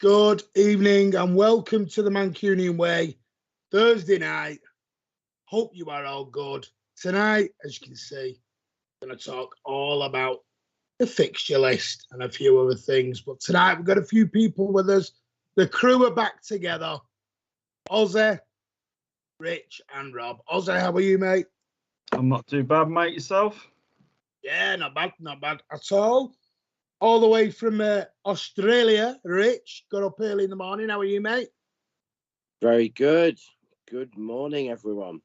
Good evening and welcome to the Mancunian Way, Thursday night. Hope you are all good. Tonight, as you can see, I'm going to talk all about the fixture list and a few other things. But tonight, we've got a few people with us. The crew are back together. Ozzy, Rich and Rob. Ozzy, how are you, mate? I'm not too bad, mate. Yourself? Yeah, not bad at all. All the way from Australia, Rich. Got up early in the morning. How are you, mate? Very good. Good morning, everyone.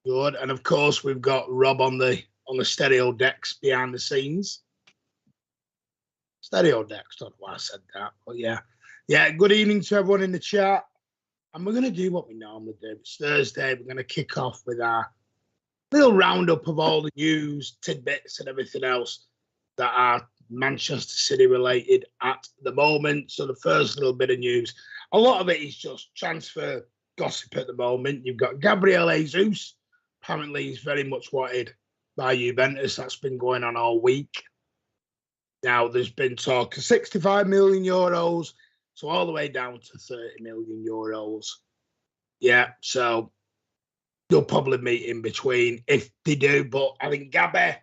Good. And of course, we've got Rob on the stereo decks behind the scenes. Stereo decks, don't know why I said that, but yeah. Yeah, good evening to everyone in the chat. And we're going to do what we normally do. It's Thursday. We're going to kick off with our little roundup of all the news, tidbits, and everything else that are Manchester City related at the moment. So the first little bit of news, a lot of it is just transfer gossip at the moment. You've got Gabriel Jesus. Apparently he's very much wanted by Juventus. That's been going on all week. Now there's been talk of 65 million euros, so all the way down to 30 million euros. Yeah, so they'll probably meet in between if they do, but I think Gabby,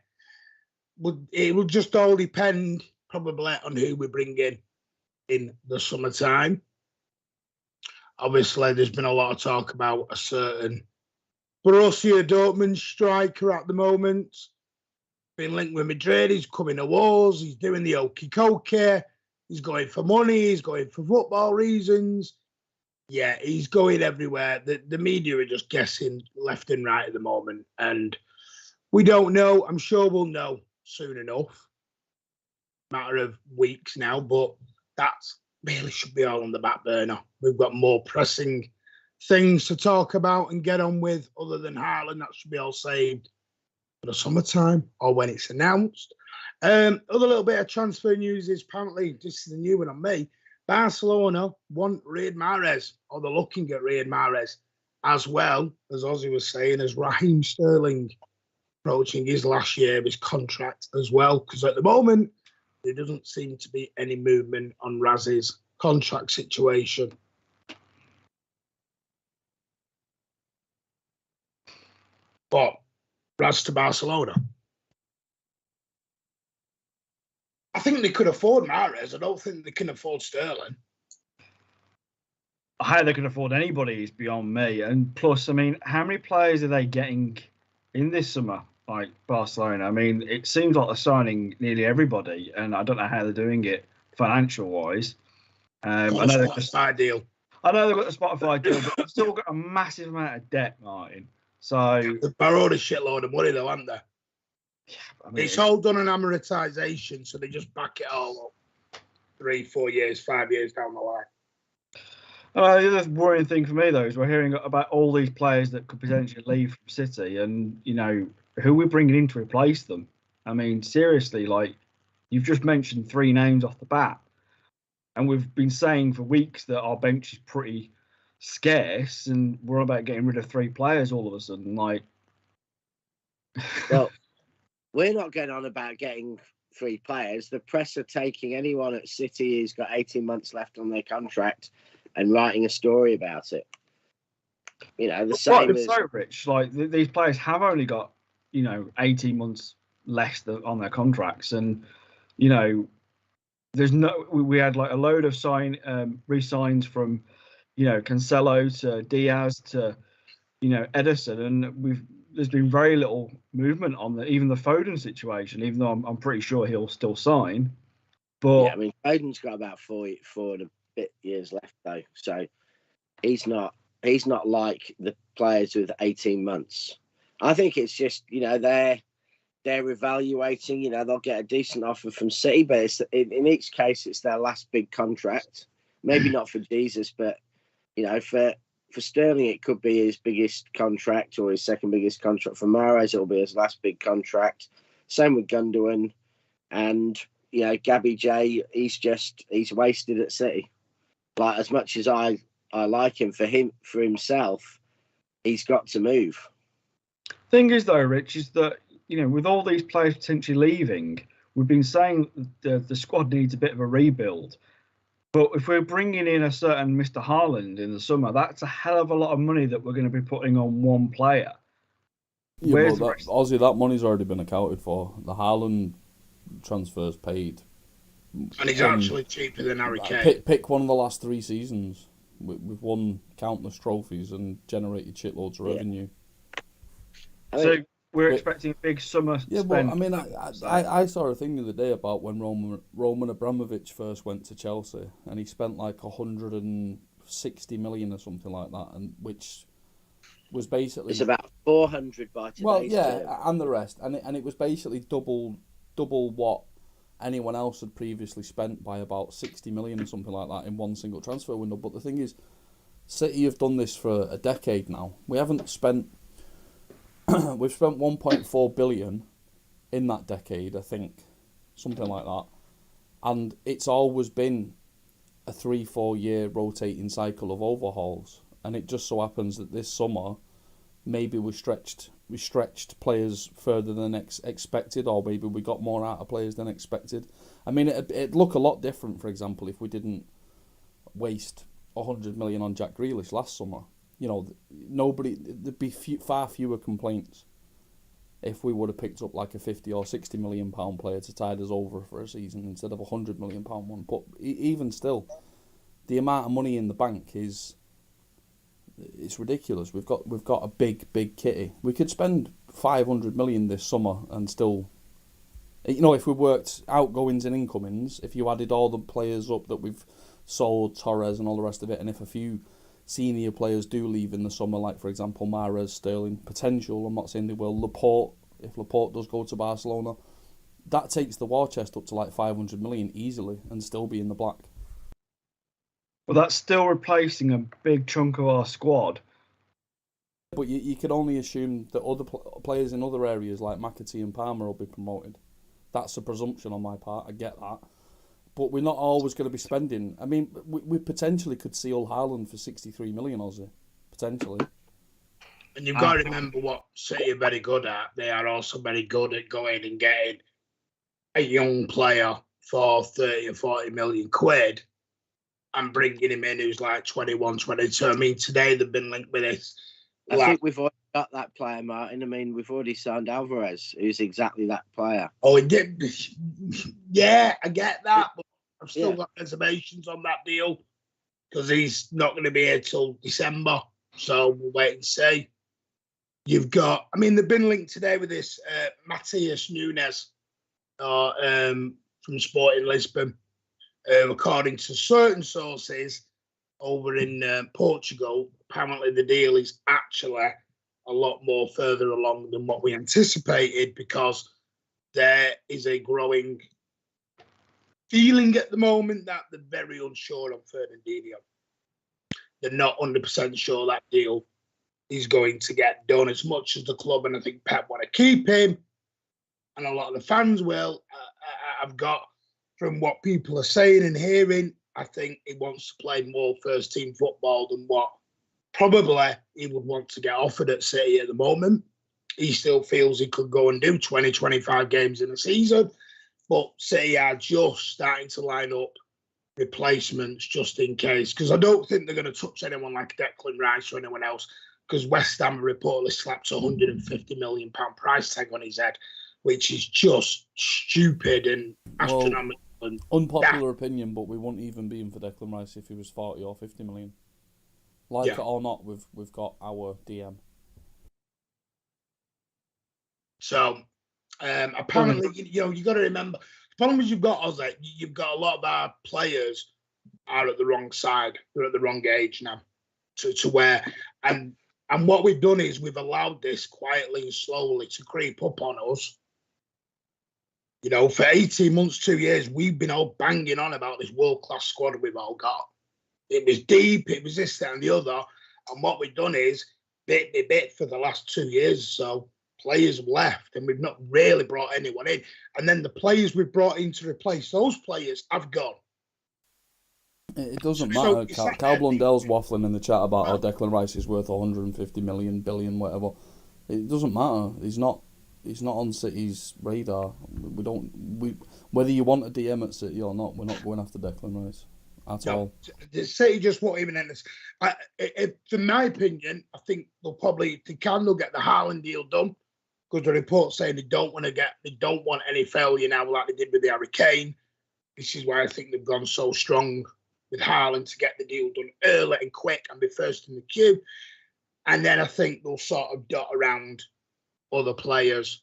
it will just all depend probably on who we bring in the summertime. Obviously, there's been a lot of talk about a certain Borussia Dortmund striker at the moment. Been linked with Madrid. He's coming to wars. He's doing the okey cokey. He's going for money. He's going for football reasons. Yeah, he's going everywhere. The media are just guessing left and right at the moment. And we don't know. I'm sure we'll know soon enough. Matter of weeks now, but that's really should be all on the back burner. We've got more pressing things to talk about and get on with other than Haaland. That should be all saved for the summertime or when it's announced. Other little bit of transfer news is apparently, this is a new one on me, Barcelona want Riyad Mahrez, or they're looking at Riyad Mahrez, as well, as Ozzy was saying, as Raheem Sterling approaching his last year of his contract as well, because at the moment, there doesn't seem to be any movement on Raz's contract situation. But Raz to Barcelona. I think they could afford Mahrez. I don't think they can afford Sterling. How they can afford anybody is beyond me. And plus, I mean, how many players are they getting in this summer? Like Barcelona, I mean, it seems like they're signing nearly everybody, and I don't know how they're doing it financial wise. I know they've got the deal. I know they've got the Spotify deal, but they've still got a massive amount of debt, Martin. So they've borrowed a shitload of money, though, haven't they? Yeah, I mean, it's all done on amortization, so they just back it all up 3, 4 years, 5 years down the line. The other worrying thing for me, though, is we're hearing about all these players that could potentially leave from City, and you know who we're bringing in to replace them. I mean, seriously, like you've just mentioned 3 names off the bat, and we've been saying for weeks that our bench is pretty scarce, and we're about getting rid of 3 players all of a sudden. Like, well, we're not getting on about getting 3 players. The press are taking anyone at City who's got 18 months left on their contract and writing a story about it. You know, the same as so rich. Like these players have only got 18 months left on their contracts, and there's no. We had like a load of re-signs from Cancelo to Diaz to Edison, and there's been very little movement on even the Foden situation, even though I'm pretty sure he'll still sign. But yeah, I mean, Foden's got about 4 and a bit years left though, so he's not like the players with 18 months. I think it's just they're evaluating. They'll get a decent offer from City, but in each case it's their last big contract. Maybe not for Jesus, but for Sterling, it could be his biggest contract or his second biggest contract. For Mahrez, it'll be his last big contract. Same with Gundogan. And, Gabby J, he's wasted at City. Like, as much as I like him, for himself, he's got to move. Thing is, though, Rich, is that, with all these players potentially leaving, we've been saying the squad needs a bit of a rebuild. But if we're bringing in a certain Mr. Haaland in the summer, that's a hell of a lot of money that we're going to be putting on one player. Yeah, but Ozzy, that money's already been accounted for. The Haaland transfer's paid. And he's actually cheaper than Harry Kane. Pick one of the last 3 seasons. We've won countless trophies and generated shitloads of revenue. So we're expecting a big summer spend. Yeah, but I mean, I saw a thing the other day about when Roman Abramovich first went to Chelsea, and he spent like 160 million or something like that, and which was basically it's about 400 by today's term. and the rest, and it was basically double what anyone else had previously spent by about 60 million or something like that in one single transfer window. But the thing is, City have done this for a decade now. We haven't spent. We've spent 1.4 billion in that decade, I think, something like that, and it's always been a 3-4 year rotating cycle of overhauls. And it just so happens that this summer, maybe we stretched players further than expected, or maybe we got more out of players than expected. I mean, it'd look a lot different, for example, if we didn't waste 100 million on Jack Grealish last summer. You know, there'd be far fewer complaints if we would have picked up like a 50 or 60 million pound player to tide us over for a season instead of a 100 million pound one. But even still, the amount of money in the bank it's ridiculous. We've got a big kitty. We could spend 500 million this summer and still, you know, if we worked outgoings and incomings, if you added all the players up that we've sold, Torres and all the rest of it, and if a few senior players do leave in the summer, like for example Mahrez, Sterling, potential, I'm not saying they will, Laporte, if Laporte does go to Barcelona, that takes the war chest up to like 500 million easily and still be in the black. Well, that's still replacing a big chunk of our squad. But you can only assume that other players in other areas like McAtee and Palmer will be promoted. That's a presumption on my part, I get that. But we're not always going to be spending. I mean, we potentially could see Hull Haaland for 63 million Aussie, potentially. And you've got to remember what City are very good at. They are also very good at going and getting a young player for 30 or 40 million quid and bringing him in who's like 21, 22. I mean, today they've been linked with this. I think we've already got that player, Martin. I mean, we've already signed Alvarez, who's exactly that player. Oh, he did. Yeah, I get that, but I've still got reservations on that deal because he's not going to be here till December. So we'll wait and see. You've got, I mean, they've been linked today with this Matías Nunes from Sporting Lisbon. According to certain sources over in Portugal, apparently the deal is actually a lot more further along than what we anticipated because there is a growing feeling at the moment that they're very unsure on Fernandinho. They're not 100% sure that deal is going to get done as much as the club, and I think Pep want to keep him, and a lot of the fans will. I've got, from what people are saying and hearing, I think he wants to play more first-team football than what probably he would want to get offered at City at the moment. He still feels he could go and do 20, 25 games in a season, but City are just starting to line up replacements just in case, because I don't think they're going to touch anyone like Declan Rice or anyone else, because West Ham reportedly slapped a £150 million price tag on his head, which is just stupid and astronomical. And unpopular opinion, but we wouldn't even be in for Declan Rice if he was 40 or 50 million. Like it or not, we've got our DM. So apparently, you got to remember, the problem is you've got a lot of our players are at the wrong side. They're at the wrong age now to where, and what we've done is we've allowed this quietly and slowly to creep up on us. You know, for 18 months, 2 years, we've been all banging on about this world-class squad we've all got. It was deep, it was this, that, and the other. And what we've done is, bit by bit for the last 2 years, so players have left, and we've not really brought anyone in. And then the players we've brought in to replace those players have gone. It doesn't matter. Cal Blundell's waffling in the chat about Declan Rice is worth 150 million, billion, whatever. It doesn't matter. He's not He's not on City's radar. We whether you want a DM at City or not, we're not going after Declan Rice at all. The City just won't even end this. In my opinion, I think if they can, they'll get the Haaland deal done, because the reports saying they don't want any failure now like they did with the Harry Kane. This is why I think they've gone so strong with Haaland to get the deal done early and quick and be first in the queue. And then I think they'll sort of dot around other players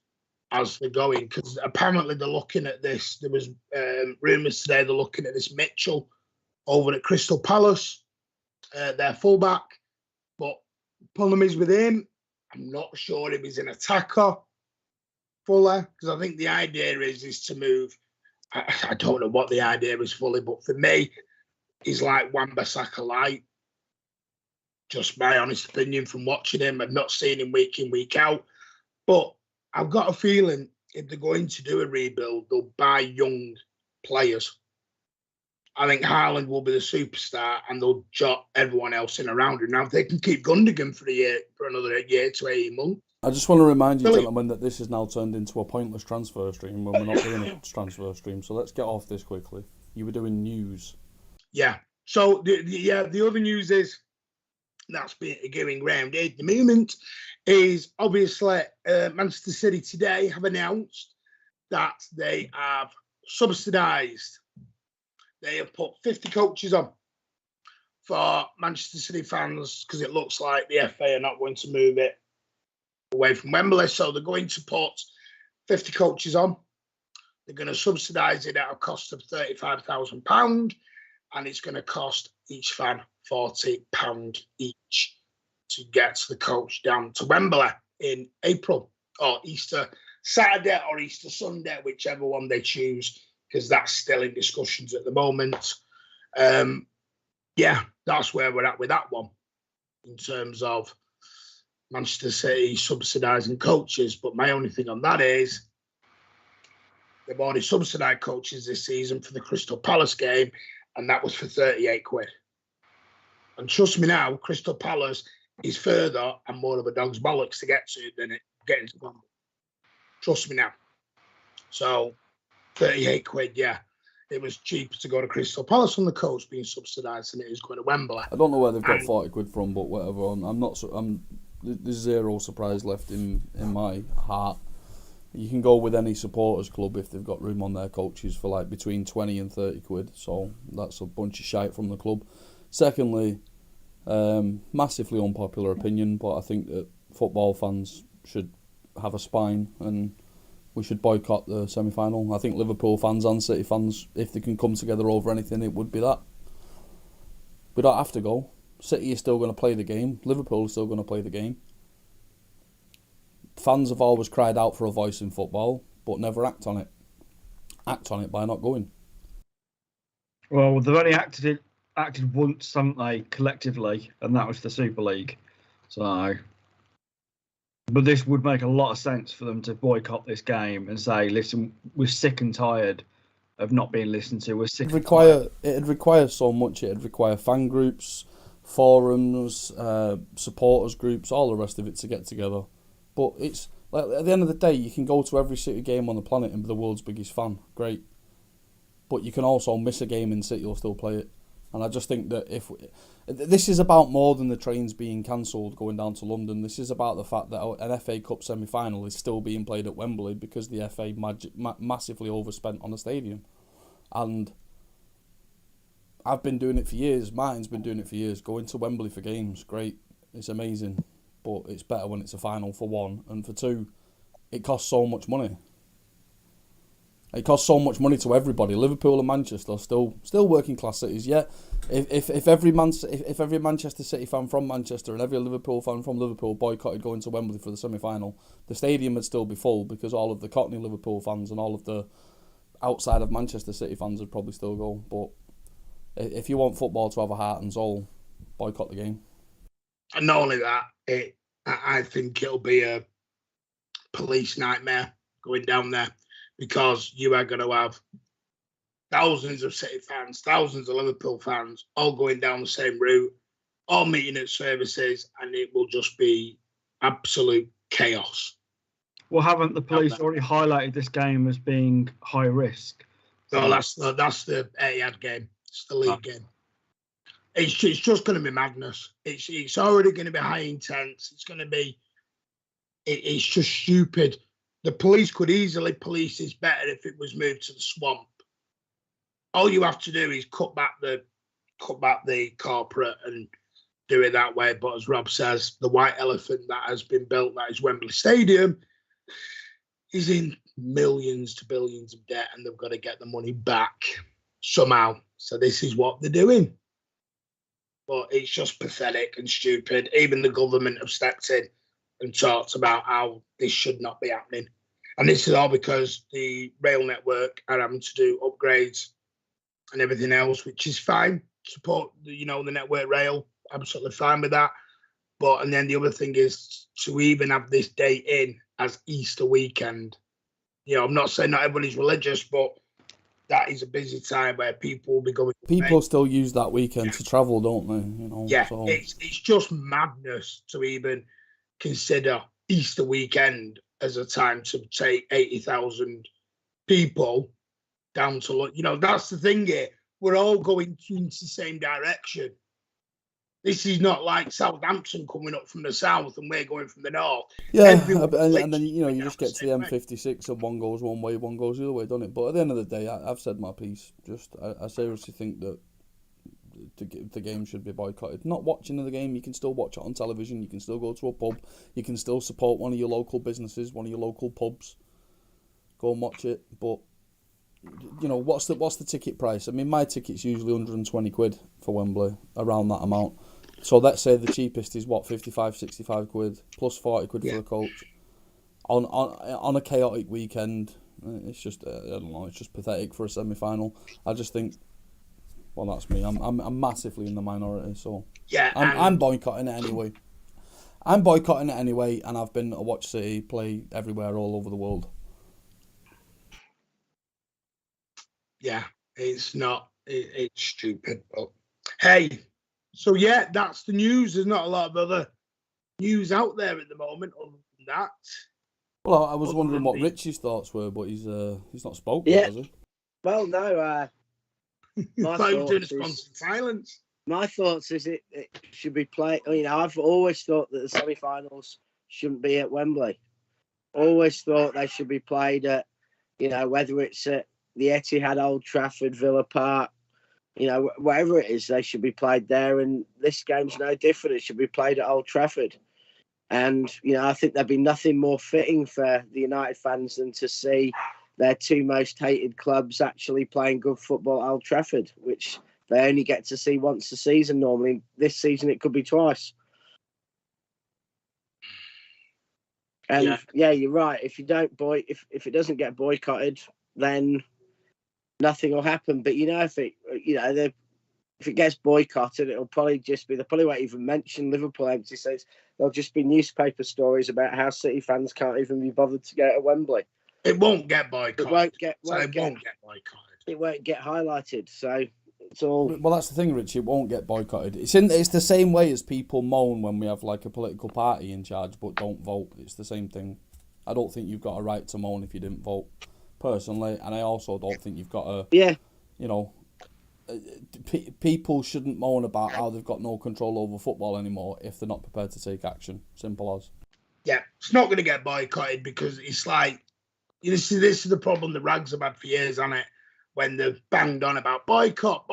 as they're going, because apparently they're looking at this. There was rumours today they're looking at this Mitchell over at Crystal Palace, their fullback. But the problem is with him, I'm not sure if he's an attacker fully, because I think the idea is to move. I don't know what the idea is fully, but for me, he's like Wan-Bissaka light. Just my honest opinion from watching him. I've not seen him week in, week out. But I've got a feeling if they're going to do a rebuild, they'll buy young players. I think Haaland will be the superstar, and they'll jot everyone else in around him. Now, if they can keep Gundogan for another year to 18 months. I just want to remind you, gentlemen, that this has now turned into a pointless transfer stream when we're not doing a transfer stream. So let's get off this quickly. You were doing news. Yeah. So the other news is that's been going round at the moment is obviously Manchester City today have announced that they have subsidised. They have put 50 coaches on for Manchester City fans, because it looks like the FA are not going to move it away from Wembley. So they're going to put 50 coaches on. They're going to subsidise it at a cost of £35,000, and it's going to cost each fan £40 each to get the coach down to Wembley in April, or Easter Saturday or Easter Sunday, whichever one they choose, because that's still in discussions at the moment. That's where we're at with that one in terms of Manchester City subsidising coaches. But my only thing on that is they've already subsidised coaches this season for the Crystal Palace game, and that was for £38. And trust me now, Crystal Palace is further and more of a dog's bollocks to get to than getting to Wembley. Trust me now. So £38, yeah. It was cheaper to go to Crystal Palace on the coach being subsidised than it is going to Wembley. I don't know where they've got £40 from, but whatever. There's zero surprise left in my heart. You can go with any supporters club if they've got room on their coaches for like between 20 and £30. So that's a bunch of shite from the club. Secondly, massively unpopular opinion, but I think that football fans should have a spine and we should boycott the semi-final. I think Liverpool fans and City fans, if they can come together over anything, it would be that. We don't have to go. City is still going to play the game. Liverpool is still going to play the game. Fans have always cried out for a voice in football, but never act on it. Act on it by not going. Well, they've only acted once, haven't they, collectively, and that was the Super League. So, but this would make a lot of sense for them to boycott this game and say, listen, we're sick and tired of not being listened to. We're sick It'd require so much. It'd require fan groups, forums, supporters groups, all the rest of it to get together. But it's like, at the end of the day, you can go to every City game on the planet and be the world's biggest fan. Great. But you can also miss a game and City will still play it. And I just think that this is about more than the trains being cancelled going down to London. This is about the fact that an FA Cup semi-final is still being played at Wembley because the FA massively overspent on the stadium. And I've been doing it for years. Martin's been doing it for years. Going to Wembley for games, great. It's amazing. But it's better when it's a final, for one. And for two, it costs so much money. It costs so much money to everybody. Liverpool and Manchester are still working class cities. Yeah, if every Manchester City fan from Manchester and every Liverpool fan from Liverpool boycotted going to Wembley for the semi-final, the stadium would still be full because all of the Cockney Liverpool fans and all of the outside of Manchester City fans would probably still go. But if you want football to have a heart and soul, boycott the game. And not only that, I think it'll be a police nightmare going down there, because you are going to have thousands of City fans, thousands of Liverpool fans, all going down the same route, all meeting at services, and it will just be absolute chaos. Well, haven't the police already highlighted this game as being high risk? No, that's the Etihad game. It's the league game. It's just going to be madness. It's already going to be high intense. It's going to be. It's just stupid. The police could easily police this better if it was moved to the swamp. All you have to do is cut back the corporate and do it that way. But as Rob says, the white elephant that has been built, that is Wembley Stadium, is in millions to billions of debt, and they've got to get the money back somehow. So this is what they're doing. But it's just pathetic and stupid. Even the government have stepped in and talked about how this should not be happening. And this is all because the rail network are having to do upgrades and everything else, which is fine. Support, the network rail, absolutely fine with that. And then the other thing is to even have this date in as Easter weekend. I'm not saying not everybody's religious, but that is a busy time where people will be going. People still use that weekend to travel, don't they? Yeah, so. It's just madness to even consider Easter weekend as a time to take 80,000 people down to look. That's the thing here. We're all going into the same direction. This is not like Southampton coming up from the south and we're going from the north. Yeah, and then you just get to the M56 and one goes one way, one goes the other way, doesn't it? But at the end of the day, I've said my piece. I seriously think that the game should be boycotted. Not watching the game, you can still watch it on television. You can still go to a pub. You can still support one of your local businesses, one of your local pubs. Go and watch it. But what's the ticket price? I mean, my ticket's usually 120 quid for Wembley, around that amount. So let's say the cheapest is 55, 65 quid, plus 40 quid for a coach. On a chaotic weekend, it's just, I don't know, it's just pathetic for a semi-final. I just think, well, that's me. I'm massively in the minority, so yeah, I'm boycotting it anyway. And I've been to watch City play everywhere all over the world. Yeah, it's not. It's stupid. But hey, so yeah, that's the news. There's not a lot of other news out there at the moment other than that. Well, I was wondering what Richie's thoughts were, but he's not spoken yet, has he? Well, no. My thoughts is silence. My thoughts is it should be played. I've always thought that the semi-finals shouldn't be at Wembley. Always thought they should be played at, whether it's at the Etihad, Old Trafford, Villa Park, wherever it is, they should be played there. And this game's no different. It should be played at Old Trafford. And, I think there'd be nothing more fitting for the United fans than to see their two most hated clubs actually playing good football at Old Trafford, which they only get to see once a season normally. This season, it could be twice. And yeah, you're right. If you don't if it doesn't get boycotted, then nothing will happen. But if it gets boycotted, it'll probably just be, they probably won't even mention Liverpool empty seats. There'll just be newspaper stories about how City fans can't even be bothered to go to Wembley. It won't get boycotted. It won't get boycotted. It won't get highlighted. So it's all. Well, that's the thing, Richie. It won't get boycotted. It's the same way as people moan when we have like a political party in charge but don't vote. It's the same thing. I don't think you've got a right to moan if you didn't vote, personally, and I also don't think you've got a. Yeah. People shouldn't moan about how they've got no control over football anymore if they're not prepared to take action. Simple as. Yeah, it's not going to get boycotted because it's like, this is the problem the Rags have had for years, hasn't it? When they've banged on about boycott,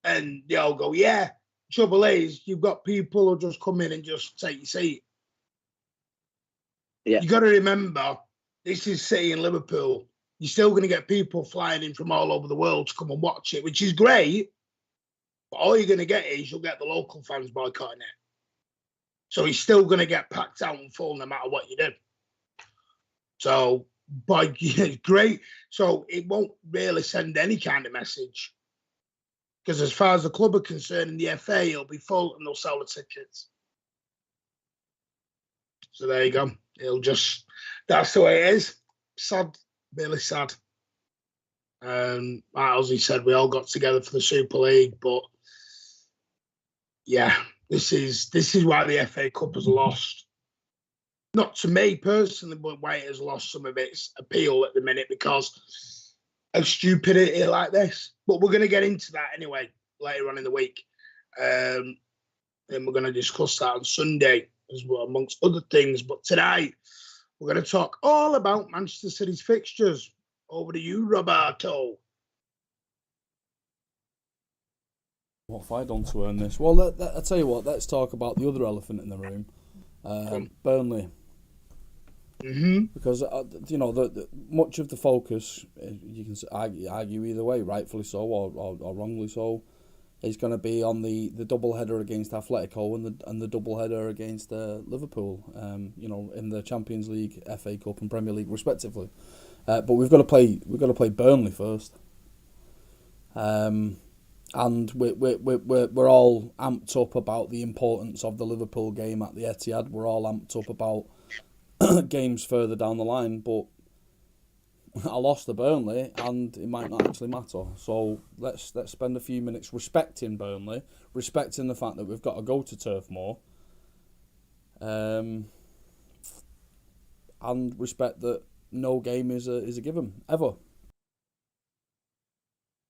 and they all go, yeah. Trouble is, you've got people who just come in and just take your seat. Yeah. You got to remember, this is City and Liverpool. You're still going to get people flying in from all over the world to come and watch it, which is great. But all you're going to get is you'll get the local fans boycotting it. So he's still going to get packed out and full no matter what you do. So, great. So it won't really send any kind of message. Because as far as the club are concerned, in the FA, it'll be full and they'll sell the tickets. So there you go. That's the way it is. Sad. Really sad. Like Ozzy said, we all got together for the Super League, but yeah, this is why the FA Cup has lost. Not to me personally, but why it has lost some of its appeal at the minute because of stupidity like this. But we're going to get into that anyway later on in the week. And we're going to discuss that on Sunday as well, amongst other things. But tonight, we're going to talk all about Manchester City's fixtures. Over to you, Roberto. What have I done to earn this? Well, I'll tell you what, let's talk about the other elephant in the room. Burnley. Mm-hmm. Because, much of the focus, you can argue either way, rightfully so or wrongly so, is going to be on the double header against Atletico and the double header against Liverpool. In the Champions League, FA Cup, and Premier League respectively. But we've got to play Burnley first. And we're all amped up about the importance of the Liverpool game at the Etihad. We're all amped up about games further down the line, but I lost to Burnley, and it might not actually matter. So let's spend a few minutes respecting Burnley, respecting the fact that we've got to go to Turf Moor, and respect that no game is a given ever.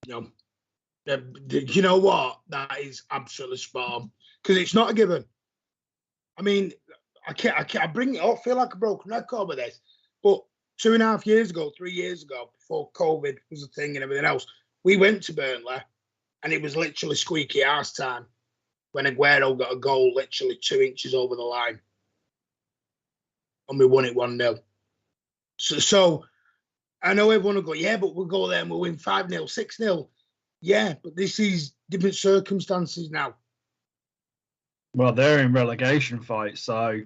No. You know what? That is absolutely spot on. Because it's not a given. I mean, I bring it up, feel like a broken record with this. But 2.5 years ago, 3 years ago, before COVID was a thing and everything else, we went to Burnley and it was literally squeaky arse time when Aguero got a goal literally 2 inches over the line. And we won it 1-0. So I know everyone will go, yeah, but we'll go there and we'll win 5-0, 6-0. Yeah, but this is different circumstances now. Well, they're in relegation fights, so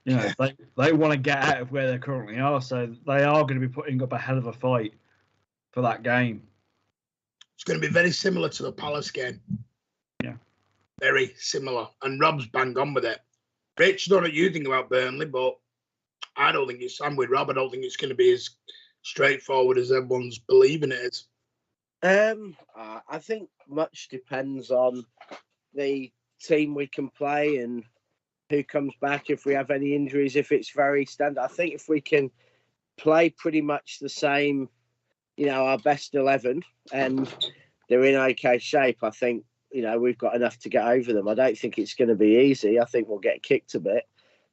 they want to get out of where they currently are. So they are going to be putting up a hell of a fight for that game. It's going to be very similar to the Palace game. Yeah, very similar. And Rob's bang on with it. Rich, I don't know what you think about Burnley, but I don't think I'm with Rob. I don't think it's going to be as straightforward as everyone's believing it is. I think much depends on the team we can play and who comes back, if we have any injuries, if it's very standard. I think if we can play pretty much the same, our best 11, and they're in okay shape, I think, we've got enough to get over them. I don't think it's going to be easy. I think we'll get kicked a bit.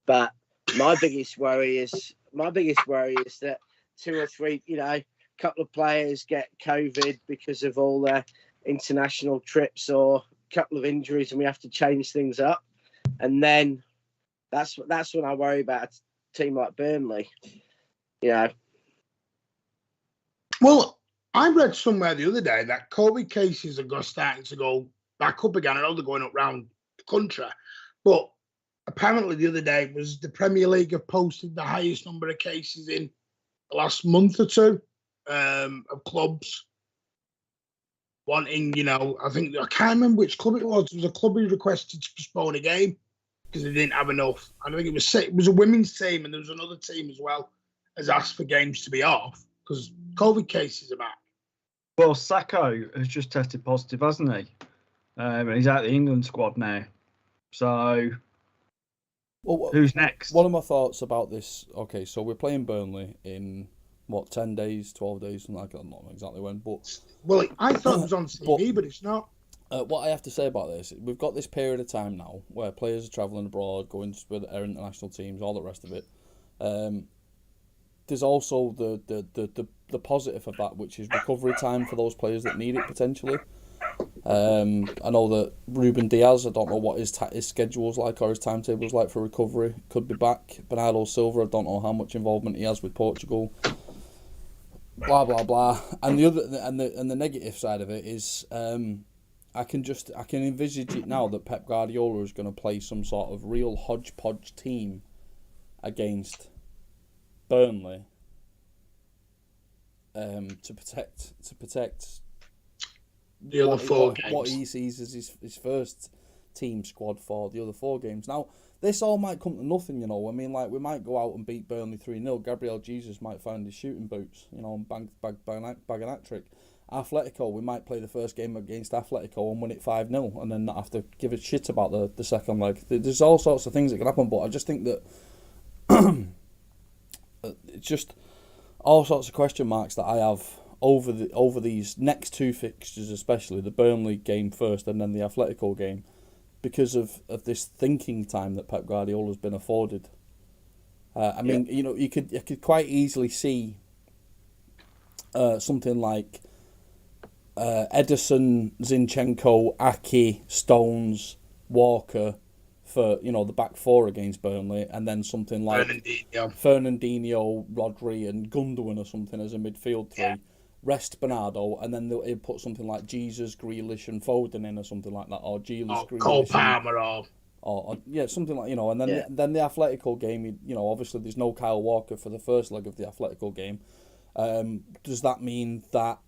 But my biggest worry is that 2 or 3, couple of players get COVID because of all their international trips or a couple of injuries and we have to change things up. And then that's when I worry about a team like Burnley. Well, I read somewhere the other day that COVID cases are starting to go back up again. I know they're going up round the country, but apparently the other day was the Premier League have posted the highest number of cases in the last month or two. Of clubs wanting, I can't remember which club it was. It was a club who requested to postpone a game because they didn't have enough. I think it was a women's team and there was another team as well has asked for games to be off because COVID cases are back. Well, Sacco has just tested positive, hasn't he? And he's out of the England squad now. So, who's next? One of my thoughts about this, okay, so we're playing Burnley in 10 days, 12 days, something like that. I don't know exactly when, but... Well, I thought it was on TV, but it's not. What I have to say about this, we've got this period of time now where players are travelling abroad, going with our international teams, all the rest of it. There's also the positive of that, which is recovery time for those players that need it, potentially. I know that Ruben Diaz, I don't know what his schedule's like or his timetable's like for recovery, could be back. Bernardo Silva, I don't know how much involvement he has with Portugal. Blah blah blah, and the negative side of it is, I can envisage it now that Pep Guardiola is going to play some sort of real hodgepodge team against Burnley, to protect the other four games. What he sees as his first team squad for the other 4 games. Now, this all might come to nothing, I mean, like, we might go out and beat Burnley 3-0. Gabriel Jesus might find his shooting boots, and bag an hat-trick. Atletico, we might play the first game against Atletico and win it 5-0 and then not have to give a shit about the second leg. There's all sorts of things that can happen, but I just think that it's just all sorts of question marks that I have over these next two fixtures, especially the Burnley game first and then the Atletico game, because of this thinking time that Pep Guardiola has been afforded. I mean, you could quite easily see something like Ederson, Zinchenko, Aki, Stones, Walker for the back four against Burnley, and then something like Fernandinho, Rodri, and Gundogan or something as a midfield three. Yeah. Rest Bernardo, and then they'll put something like Jesus, Grealish, and Foden in or something like that, or Grealish, Cole Palmer, or something like and then the Atletico game. Obviously there's no Kyle Walker for the first leg of the Atletico game. Does that mean that?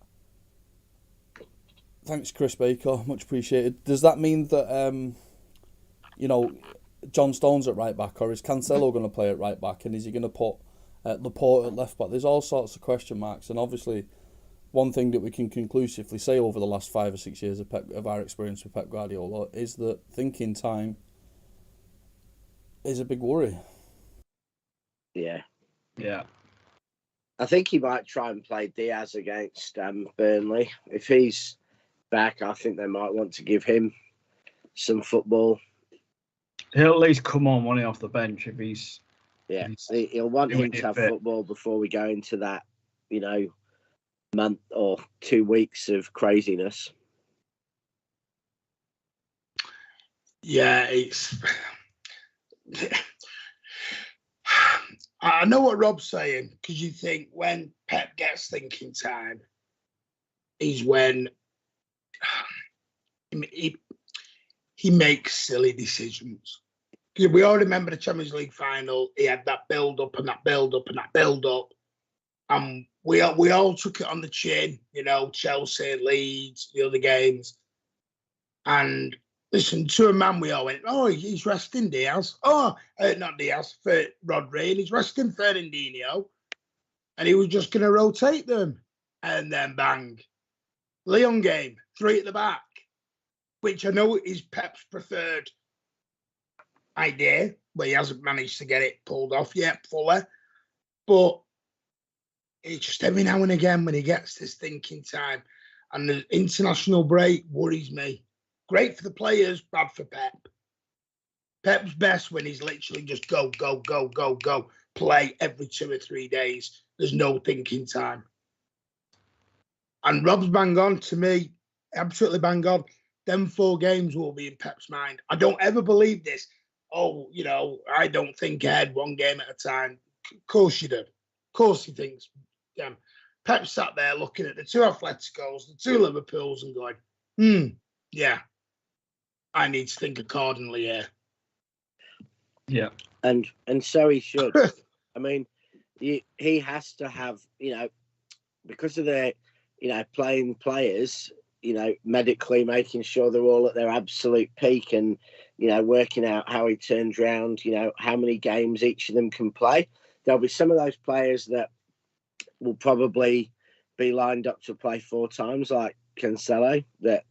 Thanks, Chris Baker, much appreciated. Does that mean that John Stones at right back, or is Cancelo going to play at right back, and is he going to put Laporte at left back? There's all sorts of question marks, and obviously, one thing that we can conclusively say over the last 5 or 6 years of our experience with Pep Guardiola is that thinking time is a big worry. Yeah. I think he might try and play Diaz against Burnley. If he's back, I think they might want to give him some football. He'll at least come on when he's off the bench if he's. Yeah, he'll want him to have football before we go into that, month or 2 weeks of craziness. Yeah, it's. I know what Rob's saying, because you think when Pep gets thinking time is when he makes silly decisions. We all remember the Champions League final. He had that build-up and that build-up and that build-up. And we all took it on the chin, Chelsea, Leeds, the other games. And listen, to a man, we all went, he's resting Diaz. Not Diaz, for Rodri. And he's resting Fernandinho. And he was just going to rotate them. And then bang. Leon game, 3 at the back, which I know is Pep's preferred idea, where he hasn't managed to get it pulled off yet fully. But it's just every now and again when he gets this thinking time, and the international break worries me. Great for the players, bad for Pep. Pep's best when he's literally just go, play every 2 or 3 days. There's no thinking time. And Rob's bang on to me, absolutely bang on. Them 4 games will be in Pep's mind. I don't ever believe this. I don't think ahead 1 game at a time. Of course you do. Of course he thinks. Pep sat there looking at the 2 Atleticos, the 2 Liverpools, and going, yeah, I need to think accordingly here. Yeah. And so he should. I mean, he has to have, because of the, playing players, medically making sure they're all at their absolute peak and, working out how he turns around, how many games each of them can play. There'll be some of those players that will probably be lined up to play 4 times, like Cancelo, that,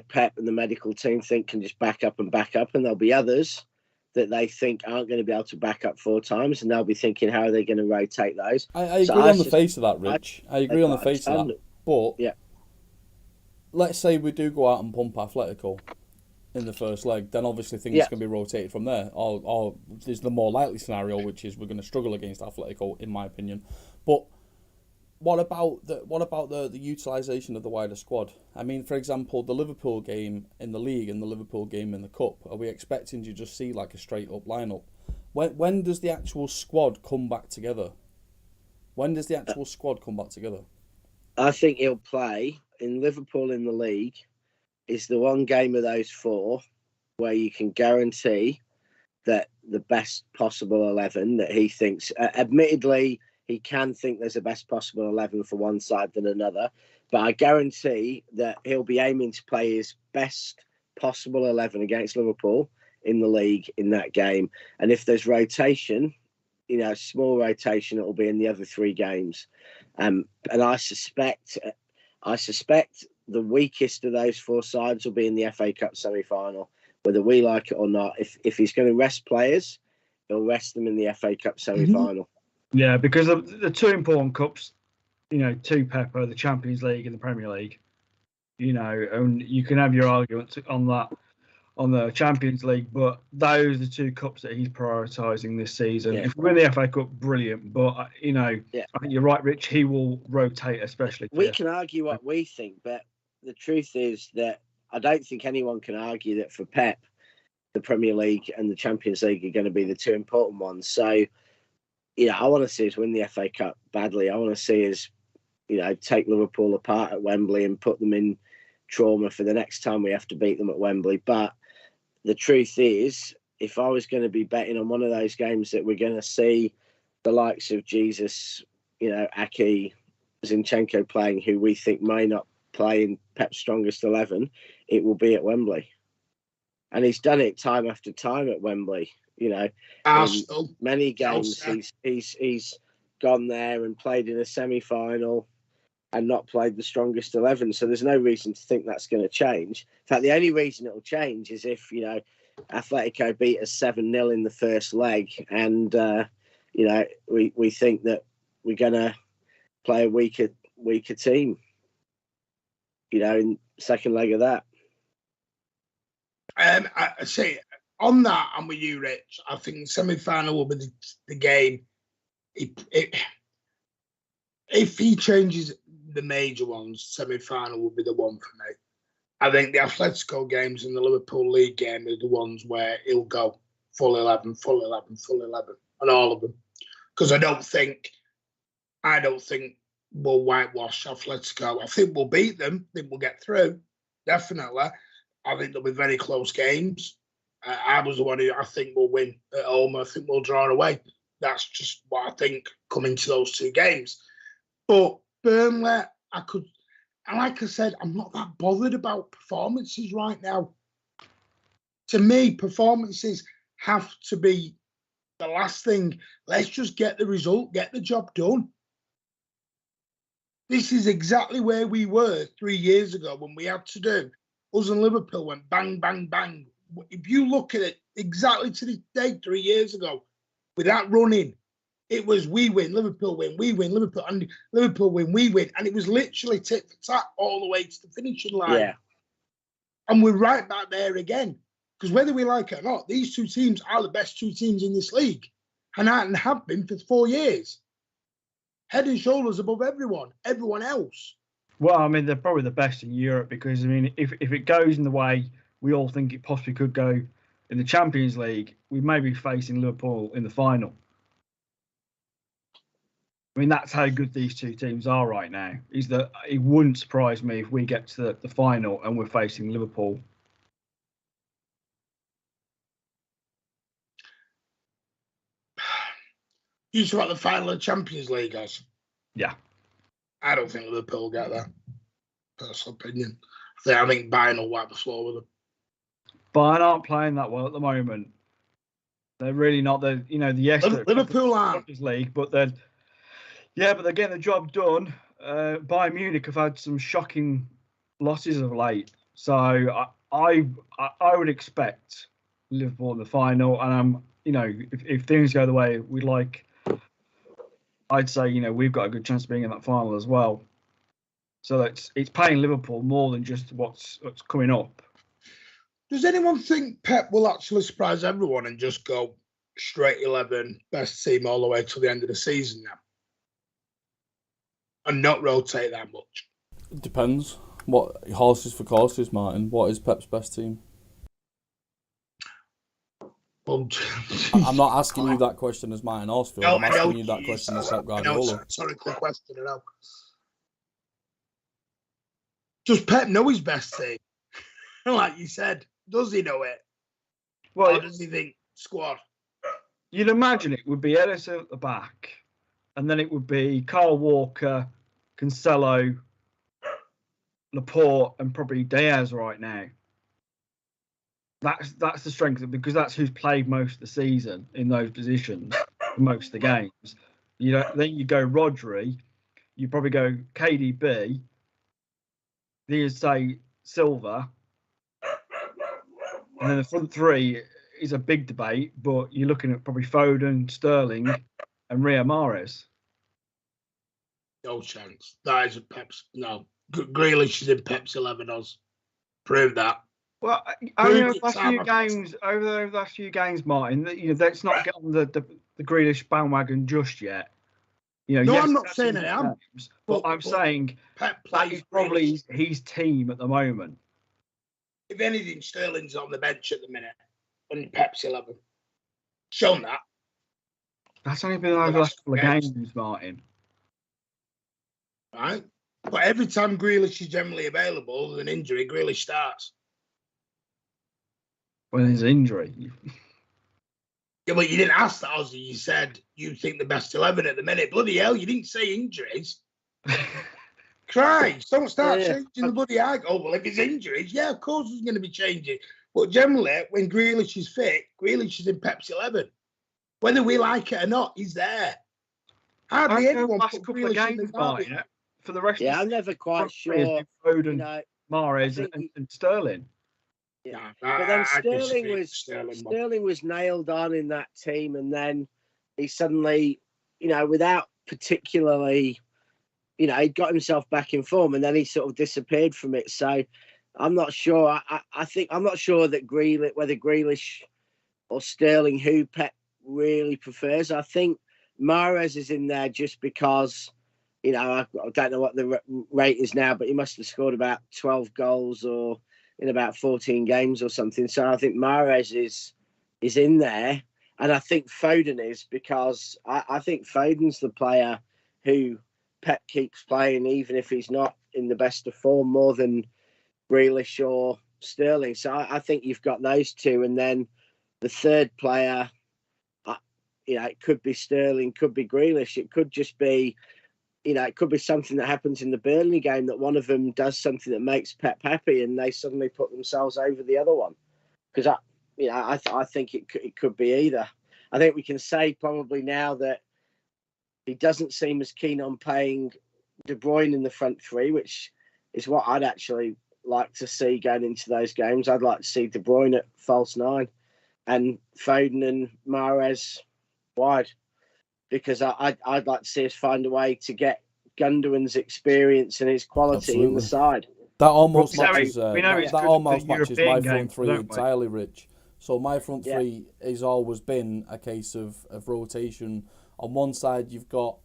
Pep and the medical team think can just back up. And there'll be others that they think aren't going to be able to back up 4 times, and they'll be thinking, how are they going to rotate those? I agree on the face of that, Rich. I agree on the face of that. But let's say we do go out and pump Atletico in the first leg, then obviously things can be rotated from there. Or there's the more likely scenario, which is we're going to struggle against Atletico, in my opinion. But what about the utilisation of the wider squad? I mean, for example, the Liverpool game in the league and the Liverpool game in the cup. Are we expecting to just see like a straight up lineup? When does the actual squad come back together? I think he'll play in Liverpool in the league. Is the one game of those 4 where you can guarantee that the best possible 11 that he thinks, admittedly, he can think there's a best possible 11 for one side than another, but I guarantee that he'll be aiming to play his best possible 11 against Liverpool in the league in that game. And if there's rotation, small rotation, it'll be in the other 3 games. And I suspect the weakest of those 4 sides will be in the FA Cup semi-final, whether we like it or not. If he's going to rest players, he'll rest them in the FA Cup semi-final. Yeah, because of the two important cups, to Pep are the Champions League and the Premier League. And you can have your arguments on that, on the Champions League, but those are the two cups that he's prioritising this season. Yeah. If we win the FA Cup, brilliant. But, I think you're right, Rich. He will rotate, especially. We can argue what we think, but the truth is that I don't think anyone can argue that for Pep, the Premier League and the Champions League are going to be the two important ones. So, I want to see us win the FA Cup badly. I want to see us, take Liverpool apart at Wembley and put them in trauma for the next time we have to beat them at Wembley. But the truth is, if I was going to be betting on one of those games that we're going to see the likes of Jesus, Aki, Zinchenko playing, who we think may not play in Pep's strongest 11, it will be at Wembley. And he's done it time after time at Wembley. Arsenal, many games he's gone there and played in a semi-final and not played the strongest 11. So there's no reason to think that's going to change. In fact, the only reason it'll change is if, Atletico beat us 7-0 in the first leg and, we think that we're going to play a weaker team, in second leg of that. I say on that, I'm with you, Rich. I think the semi-final will be the game. If he changes the major ones, semi-final will be the one for me. I think the Atletico games and the Liverpool League game are the ones where he'll go full 11, on all of them. Because I don't think we'll whitewash Atletico. I think we'll beat them. I think we'll get through, definitely. I think they'll be very close games. I was the one who I think will win at home. I think we'll draw away. That's just what I think coming to those two games. But Burnley, and like I said, I'm not that bothered about performances right now. To me, performances have to be the last thing. Let's just get the result, get the job done. This is exactly where we were 3 years ago when we had to do. Us and Liverpool went bang, bang, bang. If you look at it exactly to the day 3 years ago, with that running, it was we win, Liverpool win, we win, Liverpool, and Liverpool win, we win. And it was literally tit for tat all the way to the finishing line. Yeah. And we're right back there again. Because whether we like it or not, these two teams are the best two teams in this league. And have been for 4 years. Head and shoulders above everyone else. Well, I mean, they're probably the best in Europe because, I mean, if it goes in the way we all think it possibly could go in the Champions League, we may be facing Liverpool in the final. I mean, that's how good these two teams are right now. Is that it wouldn't surprise me if we get to the final and we're facing Liverpool. You talk about the final of the Champions League, guys. Yeah. I don't think Liverpool will get there. Personal opinion. I think Bayern will wipe the floor with them. Bayern aren't playing that well at the moment. They're really not. Yes, Liverpool aren't. Champions League, but they're getting the job done. Bayern Munich have had some shocking losses of late, so I would expect Liverpool in the final. And if things go the way we'd like, I'd say we've got a good chance of being in that final as well. So it's paying Liverpool more than just what's coming up. Does anyone think Pep will actually surprise everyone and just go straight 11, best team all the way to the end of the season now? And not rotate that much? It depends. What horses for courses, Martin? What is Pep's best team? Well, I'm not asking you that question as Martin Horsfield. I'm asking you that question as Pep Guardiola. It's a rhetorical question, I know. Does Pep know his best team? Like you said, does he know it? Well, or does he think squad? You'd imagine it would be Ellis at the back, and then it would be Kyle Walker, Cancelo, Laporte, and probably Diaz right now. That's the strength of it, because that's who's played most of the season in those positions, most of the games. Then you go Rodri, you probably go KDB, then you say Silva, and then the front three is a big debate, but you're looking at probably Foden, Sterling, and Riyad Mahrez. No chance. That is a Pep's. No. Grealish is in Pep's 11 us. Prove that. Well, over the last few games, Martin, let's not get on the Grealish bandwagon just yet. No, I'm not saying I am. But I'm saying Pep that is probably his team at the moment. If anything, Sterling's on the bench at the minute in Pep's 11. Shown that. That's only been over the last couple of games, Martin. Right? But every time Grealish is generally available with an injury, Grealish starts. When there's an injury. Yeah, but you didn't ask that, Ozzy. You said you think the best 11 at the minute. Bloody hell, you didn't say injuries. Christ, don't start changing the bloody eye. Oh, well, if it's injuries, yeah, of course it's going to be changing. But generally, when Grealish is fit, Grealish is in Pep's 11. Whether we like it or not, he's there. Hardly anyone last couple of games, Martin, for the rest. Yeah, I'm never quite sure. Foden, Mahrez, and Sterling. Yeah, but then Sterling was nailed on in that team, and then he suddenly, without particularly, he got himself back in form, and then he sort of disappeared from it. So I'm not sure. I'm not sure that whether Grealish or Sterling, who Pep really prefers. I think Mahrez is in there just because, I don't know what the rate is now, but he must have scored about 12 goals or in about 14 games or something. So I think Mahrez is in there. And I think Foden is because I think Foden's the player who Pep keeps playing, even if he's not in the best of form, more than Grealish or Sterling. So I think you've got those two. And then the third player, it could be Sterling, could be Grealish. It could just be, it could be something that happens in the Burnley game that one of them does something that makes Pep happy and they suddenly put themselves over the other one. Because I think it could be either. I think we can say probably now that he doesn't seem as keen on playing De Bruyne in the front three, which is what I'd actually like to see going into those games. I'd like to see De Bruyne at false nine and Foden and Mahrez wide, because I'd like to see us find a way to get Gundogan's experience and his quality in the side. That almost matches. My front three entirely, Rich. So my front three has always been a case of rotation. On one side, you've got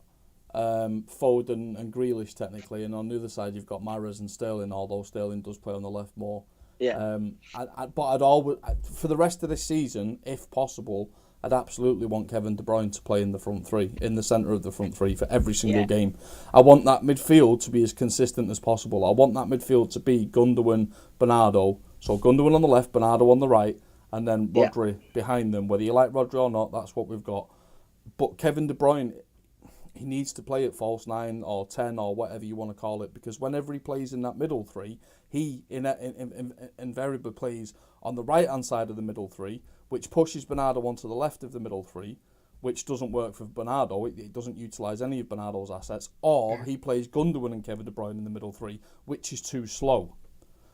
Foden and Grealish technically, and on the other side, you've got Mahrez and Sterling. Although Sterling does play on the left more. Yeah. But I'd always, for the rest of this season, if possible, I'd absolutely want Kevin De Bruyne to play in the front three, in the centre of the front three for every single game. I want that midfield to be as consistent as possible. I want that midfield to be Gundogan, Bernardo. So Gundogan on the left, Bernardo on the right, and then Rodri behind them. Whether you like Rodri or not, that's what we've got. But Kevin De Bruyne, he needs to play at false 9 or 10 or whatever you want to call it, because whenever he plays in that middle three, he invariably plays on the right-hand side of the middle three, which pushes Bernardo onto the left of the middle three, which doesn't work for Bernardo. It doesn't utilise any of Bernardo's assets. Or he plays Gundogan and Kevin De Bruyne in the middle three, which is too slow.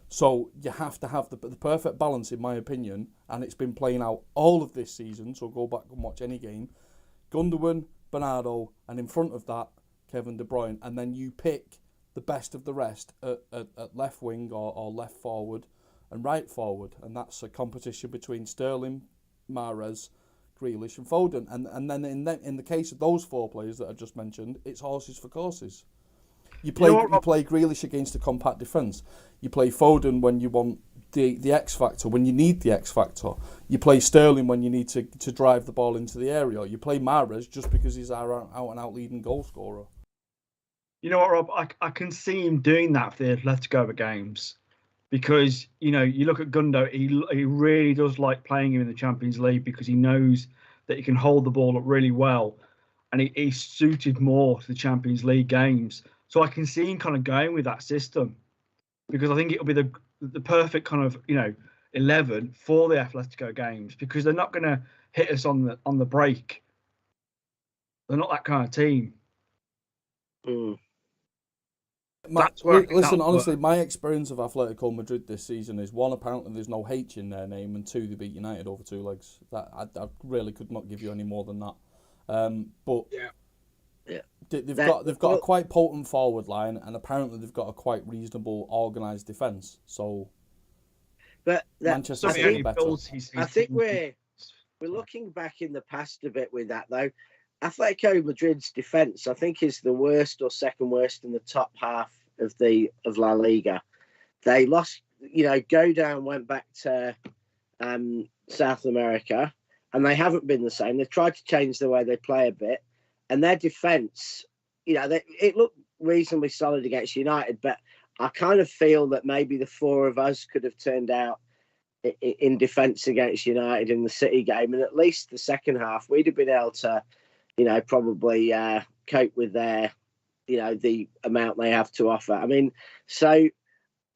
So you have to have the perfect balance, in my opinion, and it's been playing out all of this season, so go back and watch any game. Gundogan, Bernardo, and in front of that, Kevin De Bruyne. And then you pick the best of the rest at left wing or left forward and right forward, and that's a competition between Sterling, Mahrez, Grealish, and Foden. And then in the case of those four players that I just mentioned, it's horses for courses. You play Grealish against a compact defence. You play Foden when you want the X factor, when you need the X factor. You play Sterling when you need to drive the ball into the area. You play Mahrez just because he's our out and out leading goal scorer. You know what, Rob? I can see him doing that for the Atletico games. Because, you look at Gundo, he really does like playing him in the Champions League because he knows that he can hold the ball up really well. And he's suited more to the Champions League games. So I can see him kind of going with that system, because I think it'll be the perfect kind of, 11 for the Atletico games, because they're not going to hit us on the break. They're not that kind of team. Mm. Listen, honestly, my experience of Atletico Madrid this season is, one, apparently there's no H in their name, and two, they beat United over two legs. That I really could not give you any more than that. But they've got a quite potent forward line, and apparently they've got a quite reasonable organised defence. So, but Manchester City better. I think we're looking back in the past a bit with that though. Atletico Madrid's defence, I think, is the worst or second worst in the top half of La Liga. They lost, go down, went back to South America, and they haven't been the same. They've tried to change the way they play a bit, and their defence, it looked reasonably solid against United, but I kind of feel that maybe the four of us could have turned out in defence against United in the City game, and at least the second half, we'd have been able to probably cope with their, the amount they have to offer. I mean, so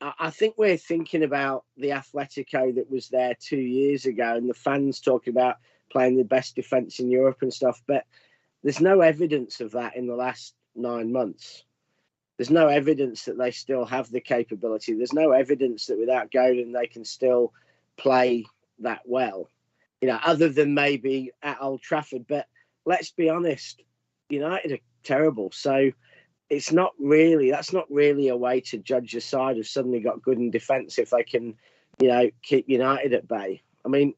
I think we're thinking about the Atletico that was there 2 years ago, and the fans talking about playing the best defence in Europe and stuff, but there's no evidence of that in the last 9 months. There's no evidence that they still have the capability. There's no evidence that without Godin they can still play that well, other than maybe at Old Trafford. But let's be honest, United are terrible. So that's not really a way to judge a side who've suddenly got good in defence if they can, keep United at bay. I mean,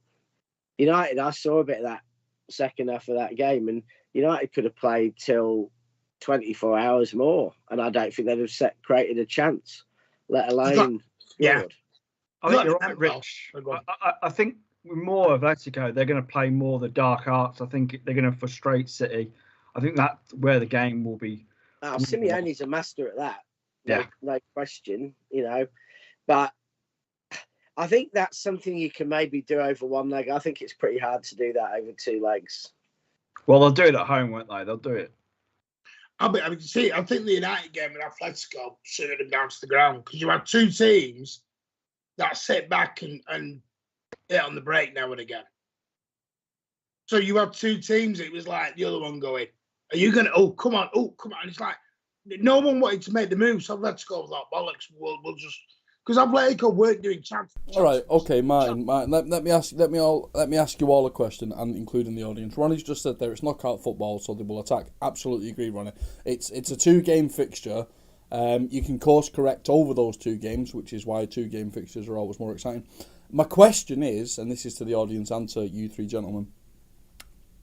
United, I saw a bit of that second half of that game, and United could have played till 24 hours more, and I don't think they'd have created a chance, let alone scored. I think you're right, Rich. I think with more of Atletico, they're going to play more the dark arts. I think they're going to frustrate City. I think that's where the game will be. Simeone's a master at that. Yeah. No question, But I think that's something you can maybe do over one leg. I think it's pretty hard to do that over two legs. Well, they'll do it at home, won't they? They'll do it. I think the United game with Atletico suited them down to the ground, because you have two teams that sit back and hit on the break now and again. So you have two teams, it was like the other one going, are you going to, come on. It's like, no one wanted to make the move, so Atletico was like, bollocks, we'll just, because Atletico weren't doing chances. All right, okay, Martin, let me ask you all a question, and including the audience. Ronnie's just said there, it's knockout football, so they will attack. Absolutely agree, Ronnie. It's a 2-game fixture. You can course correct over those 2 games, which is why 2-game fixtures are always more exciting. My question is, and this is to the audience and to you three gentlemen,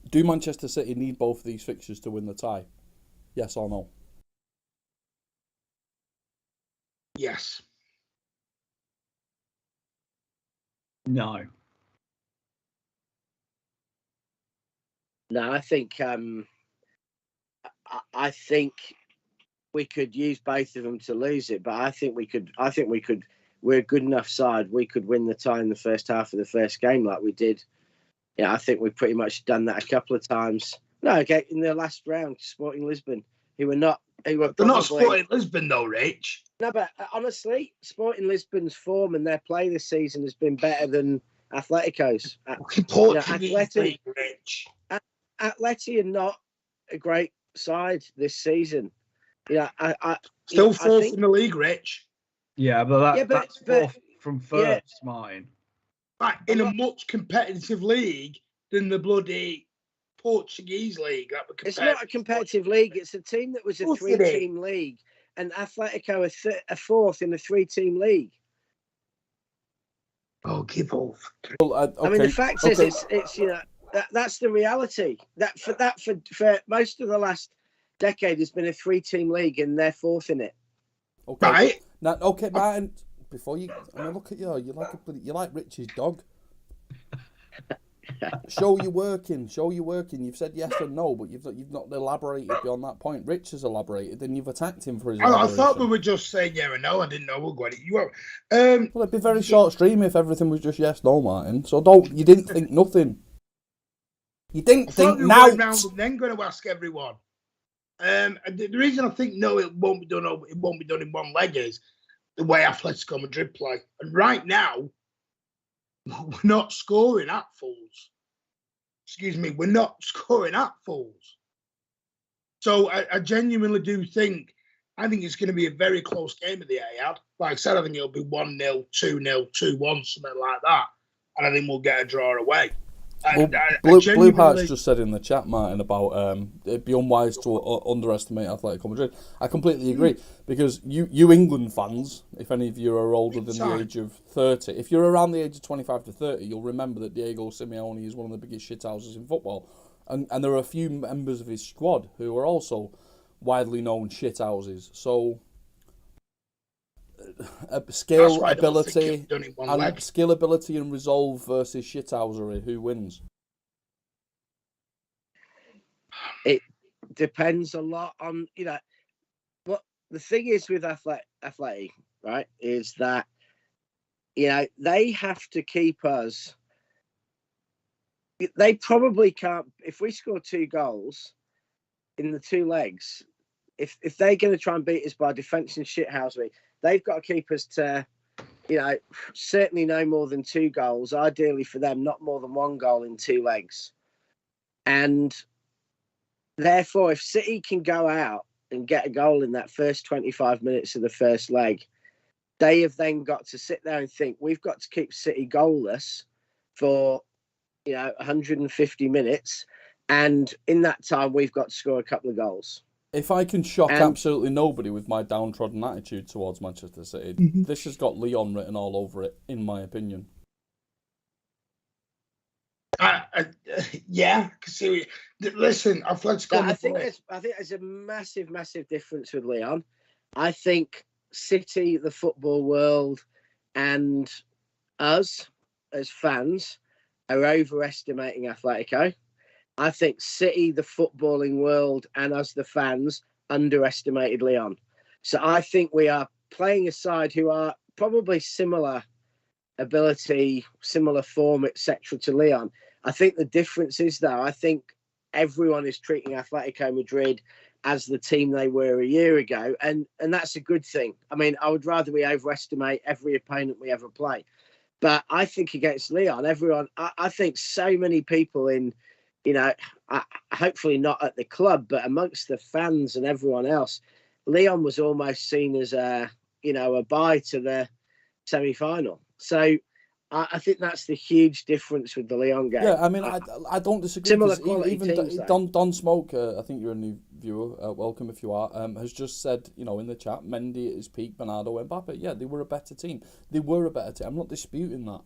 do Manchester City need both of these fixtures to win the tie? Yes or no? Yes. No. No, I think we could use both of them to lose it, but I think we could. We're a good enough side. We could win the tie in the first half of the first game, like we did. Yeah, I think we've pretty much done that a couple of times. No, okay, in the last round, Sporting Lisbon, they're not Sporting Lisbon though, Rich. No, but honestly, Sporting Lisbon's form and their play this season has been better than Atletico's. Atleti, Rich. Atleti are not a great side this season. Still fourth in the league, Rich. Yeah, but that's fourth from first, Martin. Like, in a much competitive league than the bloody Portuguese league. It's not a competitive league. It's a team that was a 3-team league, and Atletico are fourth in a 3-team league. Oh, give off. Well, okay. I mean, the fact is, it's that's the reality. That for most of the last decade has been a 3-team league, and they're fourth in it. Okay. Right. Now, okay, Martin. Before you, look at you. You're like Rich's dog. Show you working. You've said yes and no, but you've not elaborated beyond that point. Rich has elaborated, and you've attacked him for his. I thought we were just saying yeah and no. I didn't know we were going. You were. Well, it'd be a very short stream if everything was just yes no, Martin. So you didn't think nothing. You didn't think now. And then going to ask everyone. And the reason I think no, it won't be done in one leg is the way Atletico Madrid play. And right now, we're not scoring at Fools. Excuse me, we're not scoring at Fools. So I genuinely do think I think it's going to be a very close game at the Etihad. Like I said, I think it'll be 1-0, 2-0, 2-1, something like that. And I think we'll get a draw away. Well, Blue Hearts just said in the chat, Martin, about it'd be unwise to underestimate Atletico Madrid. I completely agree, because you England fans, if any of you are older than the age of 30, if you're around the age of 25 to 30, you'll remember that Diego Simeone is one of the biggest shithouses in football. And there are a few members of his squad who are also widely known shithouses. So skill, ability, and resolve versus shithousery, who wins? It depends a lot on, what the thing is with Atleti, right, is that, they have to keep us. They probably can't, if we score 2 goals in the 2 legs, if they're going to try and beat us by defence and shithousery, they've got to keep us to, certainly no more than 2 goals. Ideally for them, not more than 1 goal in 2 legs. And therefore, if City can go out and get a goal in that first 25 minutes of the first leg, they have then got to sit there and think, we've got to keep City goalless for, 150 minutes. And in that time, we've got to score a couple of goals. If I can shock absolutely nobody with my downtrodden attitude towards Manchester City, this has got Leon written all over it, in my opinion. Yeah, listen, Atletico. I think there's a massive, massive difference with Leon. I think City, the football world, and us as fans are overestimating Atletico. I think City, the footballing world, and us, the fans, underestimated Leon. So I think we are playing a side who are probably similar ability, similar form, etc. to Leon. I think the difference is, though, I think everyone is treating Atletico Madrid as the team they were a year ago, and that's a good thing. I mean, I would rather we overestimate every opponent we ever play. But I think against Leon, I think so many people in, hopefully not at the club, but amongst the fans and everyone else, Leon was almost seen as a bye to the semi-final. So I think that's the huge difference with the Leon game. Yeah, I mean, I don't disagree. Similar quality even teams, Don Smoke, I think you're a new viewer, welcome if you are, has just said, in the chat, Mendy at his peak, Bernardo, Mbappe. Yeah, they were a better team. They were a better team. I'm not disputing that.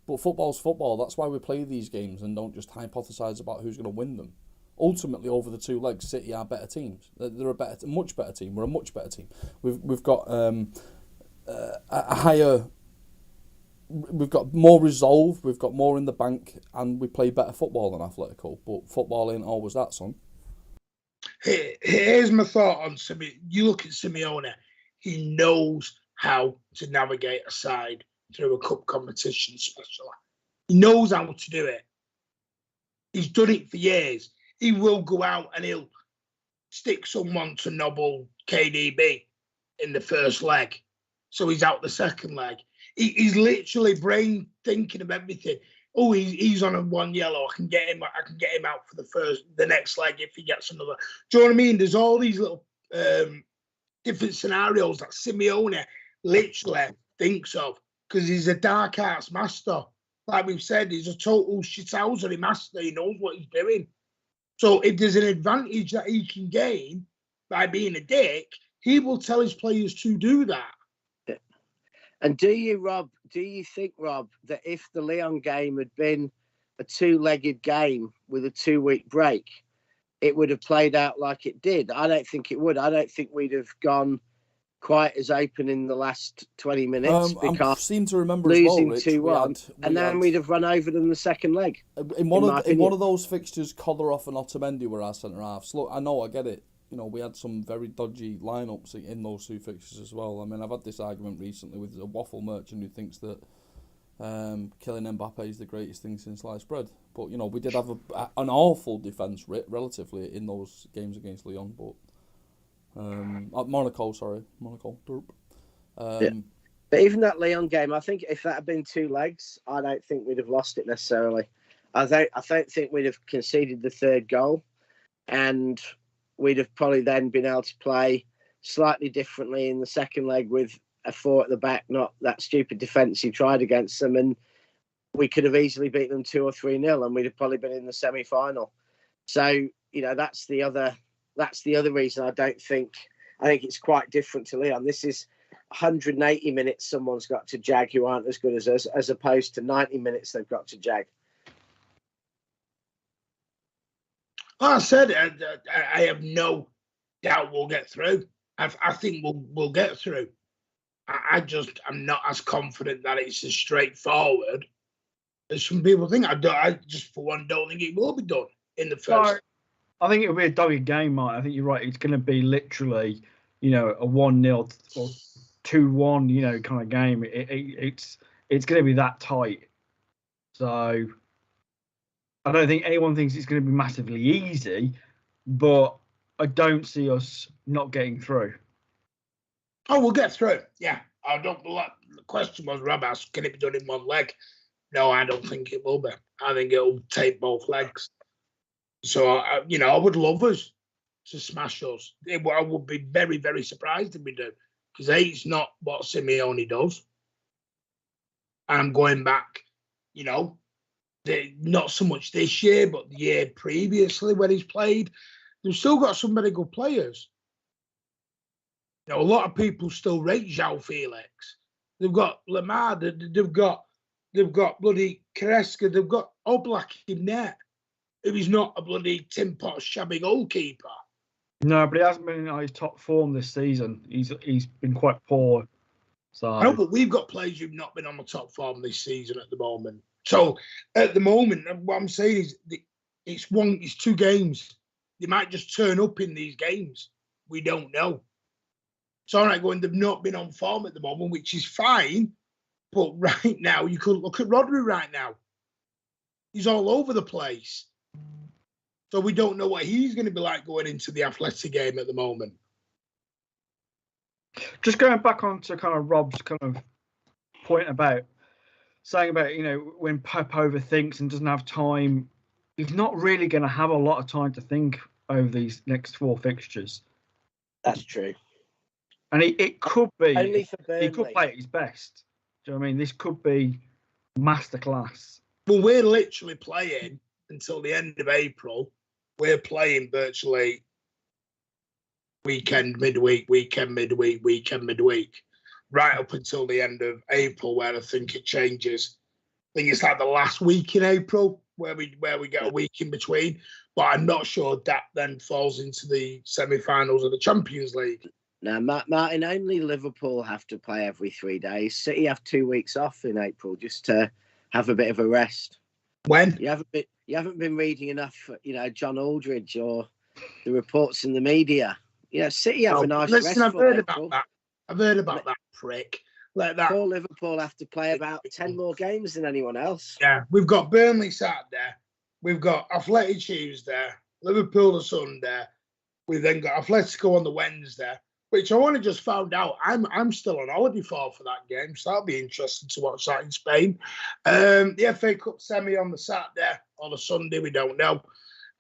But football's football. That's why we play these games and don't just hypothesize about who's going to win them. Ultimately, over the 2 legs, City are better teams. They're a much better team. We're a much better team. We've got a higher. We've got more resolve. We've got more in the bank, and we play better football than Atletico. But football ain't always that, son. Here's my thought on Simeone. You look at Simeone. He knows how to navigate a side through a cup competition, especially. He knows how to do it. He's done it for years. He will go out and he'll stick someone to nobble KDB in the first leg, so he's out the second leg. He's literally brain thinking of everything. Oh, he's on a 1 yellow. I can get him out for the next leg if he gets another. Do you know what I mean? There's all these little different scenarios that Simeone literally thinks of, because he's a dark arts master. Like we've said, he's a total shithousery master. He knows what he's doing. So if there's an advantage that he can gain by being a dick, he will tell his players to do that. And do you think, Rob, that if the Leon game had been a 2-legged game with a 2-week break, it would have played out like it did? I don't think it would. I don't think we'd have gone quite as open in the last 20 minutes, because I seem to remember losing as well, Rich, 2-1, and then we'd have run over them the second leg. In one of those fixtures, Kolarov and Otamendi were our centre halves. Look, I know, I get it. We had some very dodgy lineups in those 2 fixtures as well. I mean, I've had this argument recently with a waffle merchant who thinks that Kylian Mbappe is the greatest thing since sliced bread. But, we did have an awful defence, relatively, in those games against Lyon. But Monaco. Derp. Yeah. But even that Lyon game, I think if that had been 2 legs, I don't think we'd have lost it necessarily. I don't think we'd have conceded the 3rd goal, and we'd have probably then been able to play slightly differently in the second leg with a 4 at the back, not that stupid defence he tried against them, and we could have easily beat them 2 or 3-0, and we'd have probably been in the semi-final. So that's the other reason I think it's quite different to Leon. This is 180 minutes someone's got to jag who aren't as good as us, as opposed to 90 minutes they've got to jag. I said I have no doubt we'll get through. I think we'll get through. I'm not as confident that it's as straightforward as some people think. I just for one don't think it will be done in the first. I think it'll be a dogged game, Mike. I think you're right. It's going to be literally, a 1-0 or 2-1, kind of game. It's going to be that tight. So I don't think anyone thinks it's going to be massively easy, but I don't see us not getting through. Oh, we'll get through. Yeah, I don't. The question was, Rob asked, can it be done in one leg? No, I don't think it will be. I think it'll take both legs. So, I would love us to smash us. I would be very, very surprised if we do, because it's not what Simeone does. And I'm going back, not so much this year, but the year previously when he's played. They've still got some very good players. A lot of people still rate João Felix. They've got Lamar. They've got bloody Carrasco. They've got Oblak in there. If he's not a bloody tin pot shabby goalkeeper. No, but he hasn't been in his top form this season. He's been quite poor. So No, but we've got players who've not been on the top form this season at the moment. So at the moment, what I'm saying is it's 2 games. They might just turn up in these games. We don't know. It's all right going, they've not been on form at the moment, which is fine. But right now, you could look at Rodri right now. He's all over the place. So we don't know what he's going to be like going into the Atleti game at the moment. Just going back on to kind of Rob's kind of point about saying about, when Pep overthinks and doesn't have time, he's not really going to have a lot of time to think over these next 4 fixtures. That's true. And it could be, only for Burnley. He could play at his best. Do you know what I mean? This could be masterclass. Well, we're literally playing until the end of April. We're playing virtually weekend, midweek, right up until the end of April, where I think it changes. I think it's like the last week in April where we get a week in between. But I'm not sure that then falls into the semi-finals of the Champions League. Now, Martin, only Liverpool have to play every 3 days. City have 2 weeks off in April just to have a bit of a rest. When? You haven't been reading enough, John Aldridge or the reports in the media. City have a nice rest. I've heard about that. I've heard about that prick. Like that. Poor Liverpool have to play about 10 more games than anyone else. Yeah, we've got Burnley Saturday. We've got Atleti Tuesday. Liverpool the Sunday. We've then got Atletico on the Wednesday, which I only just found out. I'm still on holiday for that game, so that'll be interesting to watch that in Spain. The FA Cup semi on the Saturday or the Sunday, we don't know.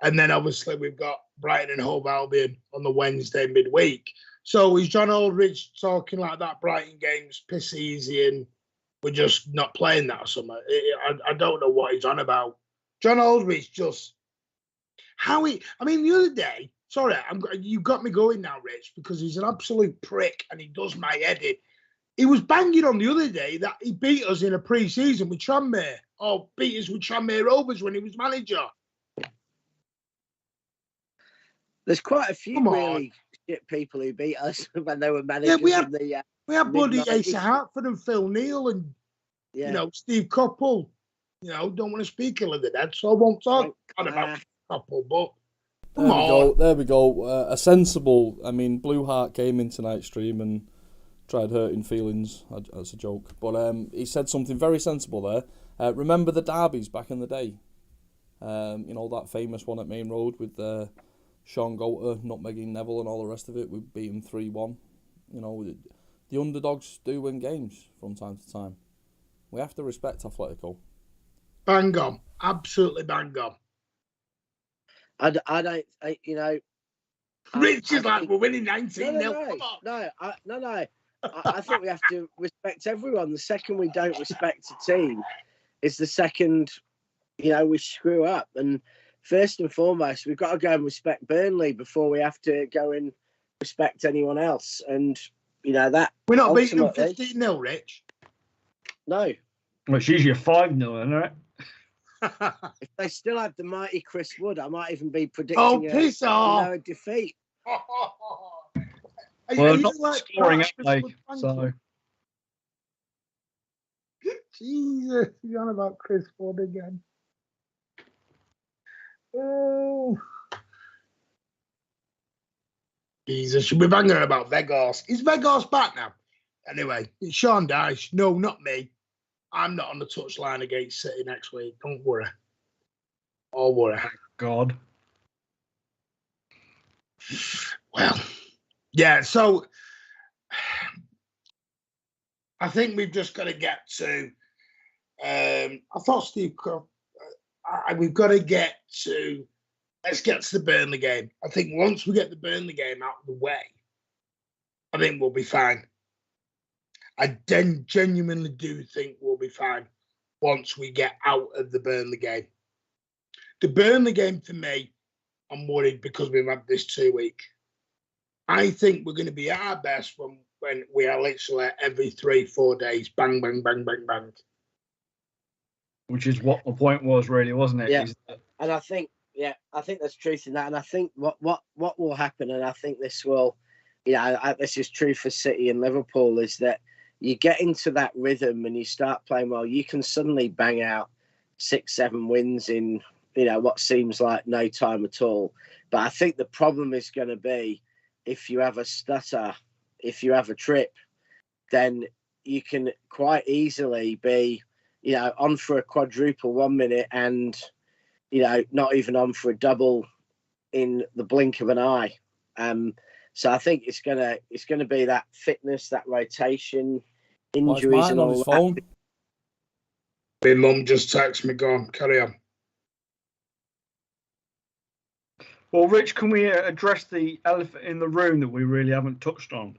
And then obviously we've got Brighton and Hove Albion on the Wednesday midweek. So is John Aldridge talking like that Brighton game's piss easy and we're just not playing that or something? I don't know what he's on about. John Aldridge just... the other day... Sorry, you got me going now, Rich, because he's an absolute prick and he does my head in. He was banging on the other day that he beat us in a pre-season with Tranmere, or beat us with Tranmere Rovers when he was manager. There's quite a few really shit people who beat us when they were managers. Yeah, we had bloody Asa Hartford and Phil Neal and Steve Coppell. Don't want to speak ill of the dead, so I won't talk about Coppell, but... There we go. A sensible. Blue Heart came in tonight's stream and tried hurting feelings. That's a joke, but he said something very sensible there. Remember the derbies back in the day? That famous one at Main Road with Sean Goater nutmegging Neville and all the rest of it. We beat him 3-1. The underdogs do win games from time to time. We have to respect Atletico. Bang on, absolutely bang on. I don't, Rich is like, we're winning 19-0. No. I think we have to respect everyone. The second we don't respect a team is the second, we screw up. And first and foremost, we've got to go and respect Burnley before we have to go and respect anyone else. And, that... We're not beating them 15-0, Rich. No. Well, it's usually a 5-0, isn't it? If they still had the mighty Chris Wood, I might even be predicting a defeat. Well, not scoring out, so... Jesus, you're on about Chris Wood again. Oh. Jesus, should be banging about Vegas. Is Vegas back now? Anyway, it's Sean Dyche. No, not me. I'm not on the touchline against City next week. Don't worry. Or worry. God. Well, yeah, so I think we've just got to get to I thought Steve we've got to get to let's get to the Burnley game. I think once we get the Burnley game out of the way, I think we'll be fine. I genuinely do think we'll be fine once we get out of the Burnley game. The Burnley game, for me, I'm worried because we've had this 2 week. I think we're going to be at our best when we are literally every 3-4 days, bang, bang, bang, bang, bang. Which is what the point was, really, wasn't it? Yeah. And I think there's truth in that. And I think what will happen, and I think this will, this is true for City and Liverpool, is that you get into that rhythm and you start playing well, you can suddenly bang out 6-7 wins in, what seems like no time at all. But I think the problem is going to be if you have a stutter, if you have a trip, then you can quite easily be, on for a quadruple 1 minute and, not even on for a double in the blink of an eye. So I think it's gonna be that fitness, that rotation, injuries, and all his phone? My mum just texted me. Go on, carry on. Well, Rich, can we address the elephant in the room that we really haven't touched on?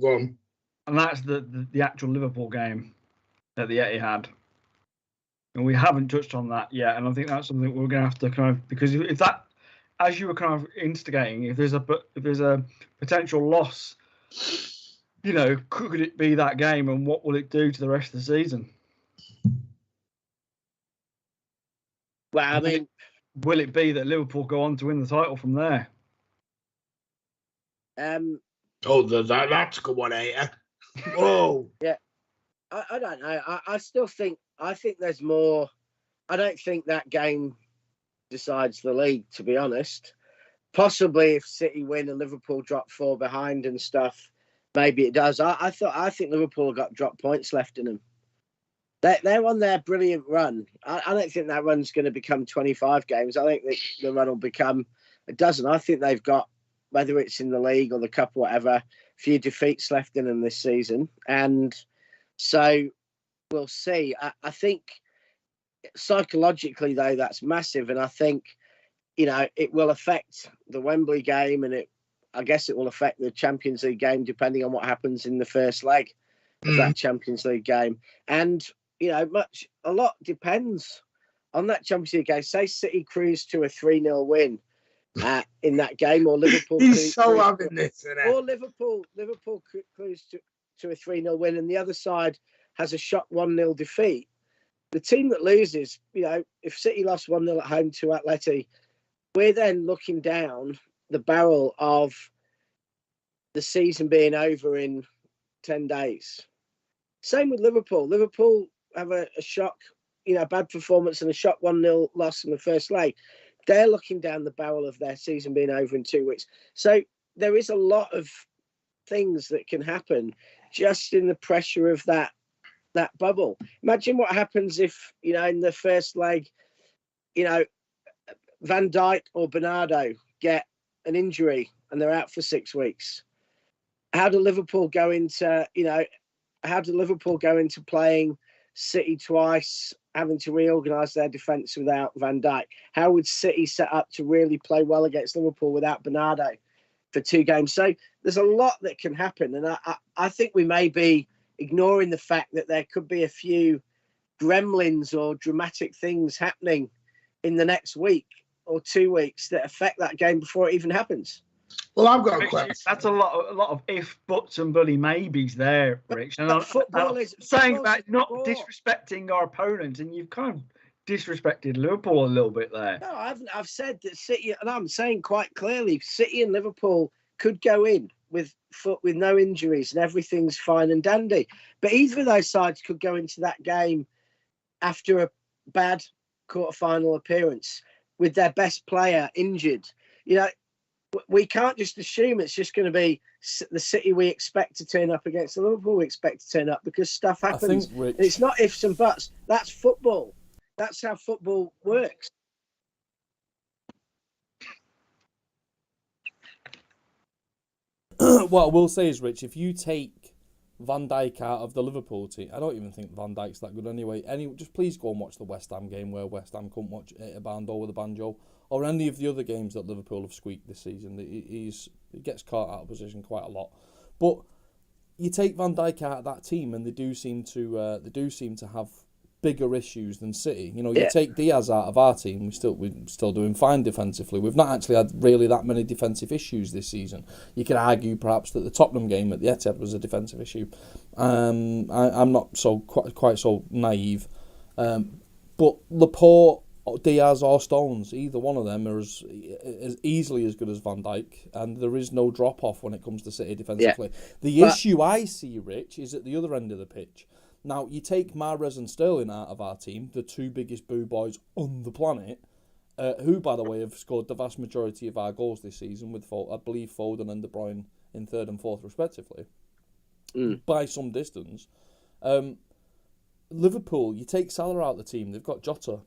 Go on. And that's the actual Liverpool game at the Etihad. And we haven't touched on that yet. And I think that's something we're going to have to kind of, because if that, as you were kind of instigating, if there's a potential loss, could it be that game, and what will it do to the rest of the season? Well, I mean, will it be that Liverpool go on to win the title from there? That's a good one, eh? Whoa. Yeah, I don't know. I think there's more. I don't think that game decides the league, to be honest. Possibly if City win and Liverpool drop 4 behind and stuff, maybe it does. I think Liverpool have got drop points left in them. They're on their brilliant run. I don't think that run's going to become 25 games. I think the run will become a dozen. I think they've got, whether it's in the league or the cup or whatever, a few defeats left in them this season. And so we'll see. I think psychologically, though, that's massive. And I think, it will affect the Wembley game, and I guess it will affect the Champions League game, depending on what happens in the first leg of that Champions League game. And, a lot depends on that Champions League game. Say City cruise to a 3-0 win in that game, or Liverpool He's so having this, isn't it? Or Liverpool cruise to a 3-0 win, and the other side has a shock 1-0 defeat. The team that loses, if City lost 1-0 at home to Atleti, we're then looking down the barrel of the season being over in 10 days. Same with Liverpool. Liverpool have a shock, bad performance and a shock 1-0 loss in the first leg. They're looking down the barrel of their season being over in 2 weeks. So there is a lot of things that can happen just in the pressure of that bubble. Imagine what happens if, in the first leg, Van Dijk or Bernardo get an injury and they're out for 6 weeks. How do Liverpool go into playing City twice having to reorganise their defence without Van Dijk? How would City set up to really play well against Liverpool without Bernardo for 2 games? So there's a lot that can happen. And I think we may be ignoring the fact that there could be a few gremlins or dramatic things happening in the next week or 2 weeks that affect that game before it even happens. Well, I've got a question. That's a lot of if, buts, and bloody maybes there, Rich. And I'm saying about not disrespecting our opponents, and you've kind of disrespected Liverpool a little bit there. No, I've said that City, and I'm saying quite clearly, City and Liverpool could go in with no injuries and everything's fine and dandy. But either of those sides could go into that game after a bad quarter-final appearance with their best player injured. You know, we can't just assume it's just going to be the City we expect to turn up against the Liverpool we expect to turn up, because stuff happens. It's not ifs and buts. That's football. That's how football works. What I will say is, Rich, if you take Van Dijk out of the Liverpool team, I don't even think Van Dijk's that good anyway. Just please go and watch the West Ham game where West Ham couldn't watch a band over the banjo, or any of the other games that Liverpool have squeaked this season. He gets caught out of position quite a lot. But you take Van Dijk out of that team, and they do seem to have bigger issues than City. You know, you take Diaz out of our team, we're still doing fine defensively. We've not actually had really that many defensive issues this season. You could argue perhaps that the Tottenham game at the Etihad was a defensive issue. I'm not quite so naive. But Laporte, Diaz or Stones, either one of them are as easily as good as Van Dijk, and there is no drop off when it comes to City defensively. The issue I see, Rich, is at the other end of the pitch. Now, you take Mahrez and Sterling out of our team, the 2 biggest boo boys on the planet, who, by the way, have scored the vast majority of our goals this season, with, I believe, Foden and De Bruyne in 3rd and 4th, respectively, by some distance. Liverpool, you take Salah out of the team, they've got Jota.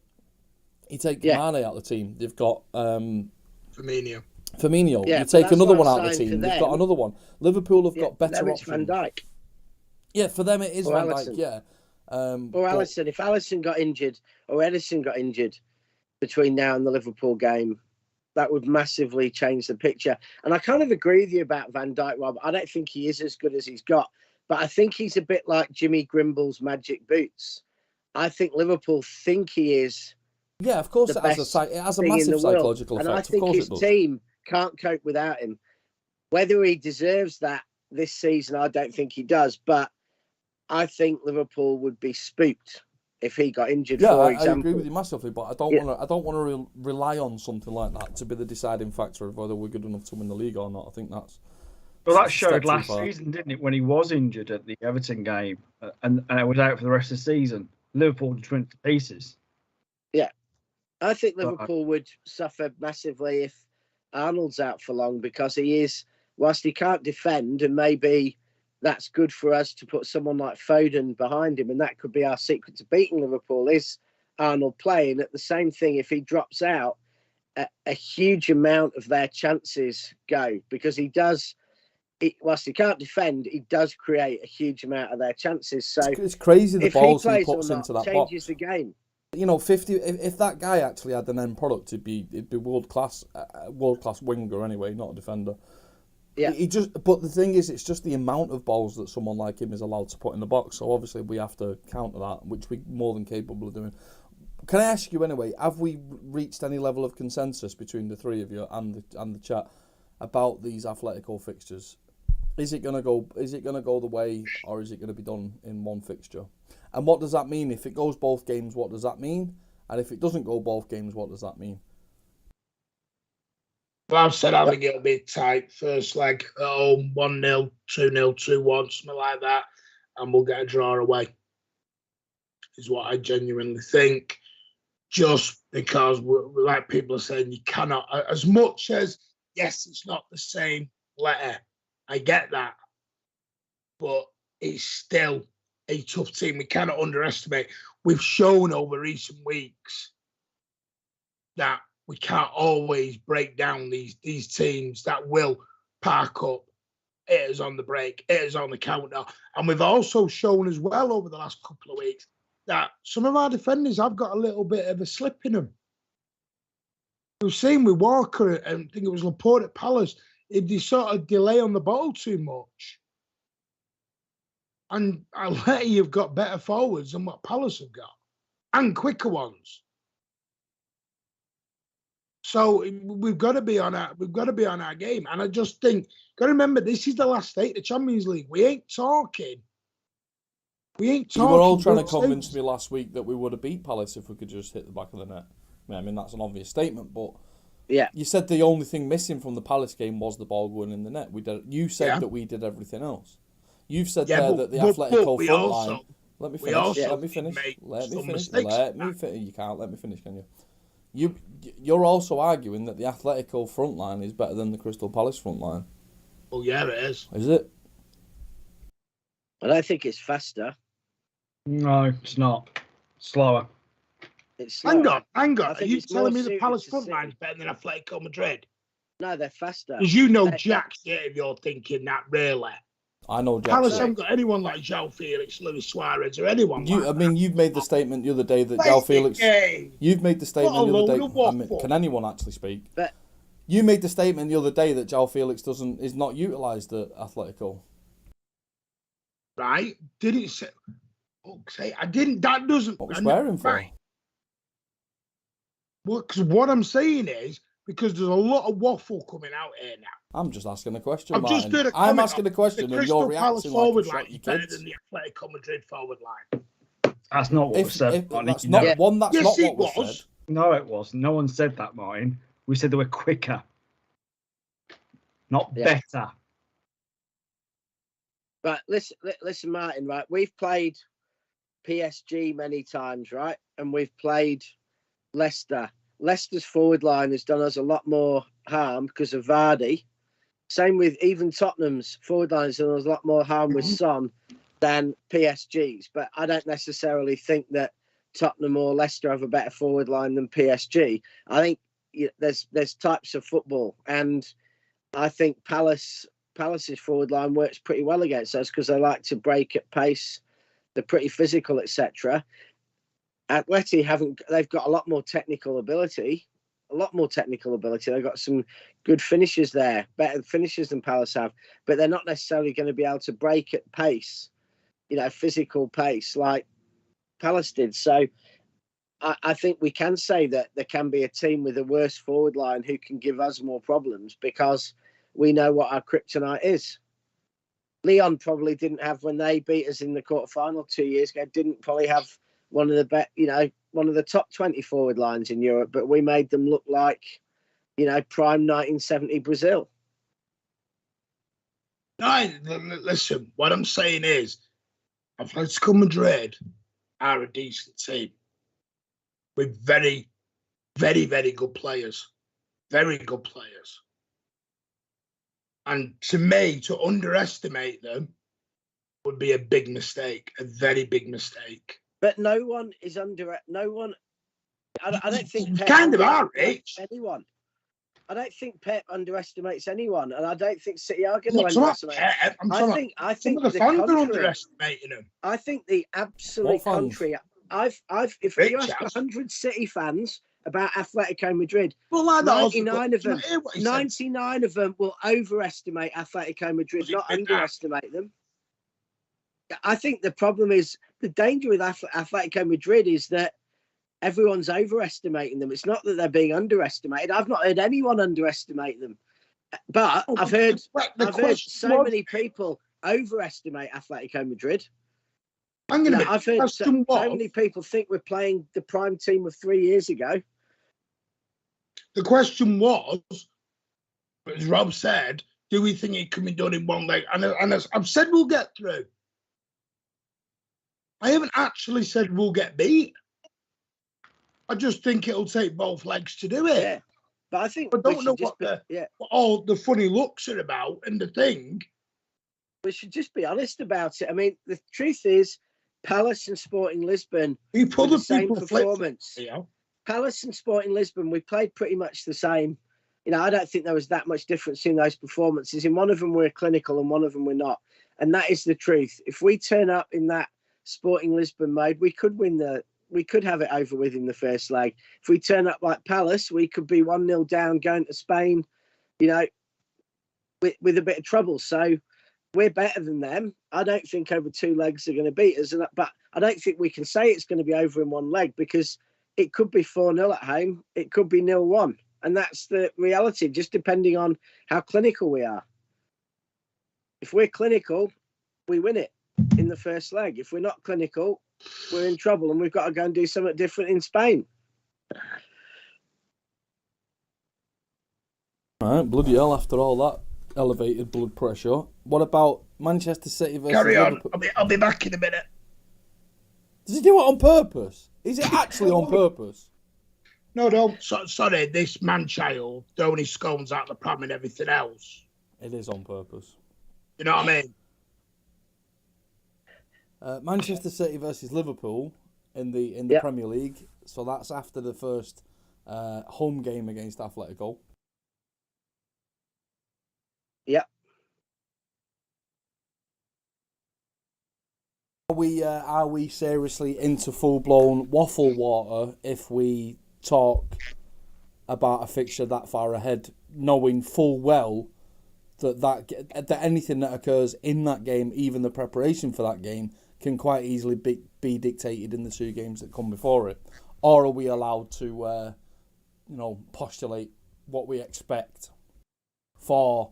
You take Mane out of the team, they've got Firmino. Yeah, you take another one out of the team, they've got another one. Liverpool have got better options. Van Dijk. Yeah, for them it is or Van Alisson. Dijk, yeah. Or Alisson. If Alisson got injured or Ederson got injured between now and the Liverpool game, that would massively change the picture. And I kind of agree with you about Van Dijk, Rob. I don't think he is as good as he's got, but I think he's a bit like Jimmy Grimble's magic boots. I think Liverpool think he is. Yeah, of course it has a massive psychological effect. And I think his team can't cope without him. Whether he deserves that this season, I don't think he does, but I think Liverpool would be spooked if he got injured. For example, I agree with you massively, but I don't want to rely on something like that to be the deciding factor of whether we're good enough to win the league or not. I think that's. Well, that showed last season, didn't it, when he was injured at the Everton game and was out for the rest of the season? Liverpool just went to pieces. Yeah, I think Liverpool would suffer massively if Arnold's out for long, because he is, whilst he can't defend, and maybe that's good for us to put someone like Foden behind him, and that could be our secret to beating Liverpool, is Arnold playing. At the same thing, if he drops out, a huge amount of their chances go, because he does, whilst he can't defend, he does create a huge amount of their chances. So it's crazy the balls he puts into that box. Changes the game. You know, 50. If that guy actually had an end product, it'd be world class winger anyway, not a defender. Yeah. But the thing is, it's just the amount of balls that someone like him is allowed to put in the box. So obviously we have to counter that, which we're more than capable of doing. Can I ask you anyway? Have we reached any level of consensus between the three of you and the chat about these Atletico fixtures? Is it gonna go the way, or is it going to be done in one fixture? And what does that mean? If it goes both games, what does that mean? And if it doesn't go both games, what does that mean? Well, I've said I think it'll be tight. First leg at home, 1-0, 2-0, 2-1, something like that, and we'll get a draw away, is what I genuinely think. Just because, like people are saying, you cannot, as much as, yes, it's not the same letter, I get that, but it's still a tough team. We cannot underestimate. We've shown over recent weeks that we can't always break down these teams that will park up, hit us on the break, hit us on the counter. And we've also shown as well over the last couple of weeks that some of our defenders have got a little bit of a slip in them. We've seen with Walker, and I think it was Laporte at Palace, if they sort of delay on the ball too much. And Atleti have got better forwards than what Palace have got, and quicker ones. So we've got to be on our game. And I just think, got to remember, this is the last state of the Champions League. We ain't talking. You were all trying to convince me last week that we would have beat Palace if we could just hit the back of the net. I mean, that's an obvious statement, but yeah, you said the only thing missing from the Palace game was the ball going in the net. You said that we did everything else. You've said that the Atletico front line. Let me finish. You can't let me finish, can you? You're also arguing that the Atletico front line is better than the Crystal Palace front line. Oh yeah, it is. Is it? I don't think it's faster. No, it's not. Slower. It's slower. Hang on. Are you telling me the Palace front line is better than Atletico Madrid? No, they're faster. Because you know Jack shit if you're thinking that, really. I know Jack. Palace haven't got anyone like João Felix, Luis Suarez, or anyone like that. You've made the statement the other day that João Felix... You've made the statement the other day... can anyone actually speak? But you made the statement the other day that João Felix is not utilised at Atletico. Right? Didn't say... Okay, I didn't... That doesn't... What was swearing for? Right. Well, because what I'm saying is, because there's a lot of waffle coming out here now. I'm just asking a question, I'm asking a question and you're reacting forward like line you is better kids. than the Atletico Madrid forward line. That's not what was said. That's not what was said. No, it wasn't. No one said that, Martin. We said they were quicker, not better. But listen, Martin. Right, we've played PSG many times, right, and we've played Leicester. Leicester's forward line has done us a lot more harm because of Vardy. Same with even Tottenham's forward line has done us a lot more harm with Son than PSG's. But I don't necessarily think that Tottenham or Leicester have a better forward line than PSG. I think there's types of football, and I think Palace's forward line works pretty well against us because they like to break at pace. They're pretty physical, etc. Atleti they've got a lot more technical ability. They've got some good finishers there, better finishers than Palace have, but they're not necessarily going to be able to break at pace, physical pace like Palace did. So I think we can say that there can be a team with a worse forward line who can give us more problems because we know what our kryptonite is. Lyon probably didn't have, when they beat us in the quarterfinal 2 years ago, didn't probably have one of the top 20 forward lines in Europe, but we made them look like, prime 1970 Brazil. No, listen, what I'm saying is, Atletico Madrid are a decent team with very, very, very good players. Very good players. And to me, to underestimate them would be a big mistake, a very big mistake. But no one. I don't think Pep kind of are, Rich. Anyone. I don't think Pep underestimates anyone, and I don't think City are going to underestimate. I think the fans are underestimating him. I think the absolute country. If you ask 100 City fans about Atletico Madrid, 99 of them will overestimate Atletico Madrid, not underestimate them. I think the problem is, the danger with Atletico Madrid is that everyone's overestimating them. It's not that they're being underestimated. I've not heard anyone underestimate them. But I've heard so many people overestimate Atletico Madrid. I've heard so many people think we're playing the prime team of 3 years ago. The question was, as Rob said, do we think it can be done in one leg? And as I've said, we'll get through. I haven't actually said we'll get beat. I just think it'll take both legs to do it. Yeah. But I think I don't know what all the funny looks are about and the thing. We should just be honest about it. I mean, the truth is, Palace and Sporting Lisbon, the same performance. Palace and Sporting Lisbon, we played pretty much the same. I don't think there was that much difference in those performances. In one of them, we're clinical and one of them we're not. And that is the truth. If we turn up in that Sporting Lisbon mode, we could have it over with in the first leg. If we turn up like Palace, we could be 1-0 down going to Spain, with a bit of trouble. So we're better than them. I don't think over 2 legs they're going to beat us, but I don't think we can say it's going to be over in 1 leg, because it could be 4-0 at home, it could be 0-1, and that's the reality, just depending on how clinical we are. If we're clinical, we win it in the first leg. If we're not clinical, we're in trouble, and we've got to go and do something different in Spain. All right, bloody hell, after all that elevated blood pressure. What about Manchester City versus Carry on. Liverpool? I'll be back in a minute. Does he do it on purpose? Is it actually on purpose? No. Sorry, this man-child throwing his scones out the pram and everything else. It is on purpose. You know what I mean? Manchester City versus Liverpool in the Premier League. So that's after the first home game against Atletico. Yep. Are we seriously into full-blown waffle water if we talk about a fixture that far ahead, knowing full well that anything that occurs in that game, even the preparation for that game, can quite easily be dictated in the 2 games that come before it? Or are we allowed to, postulate what we expect for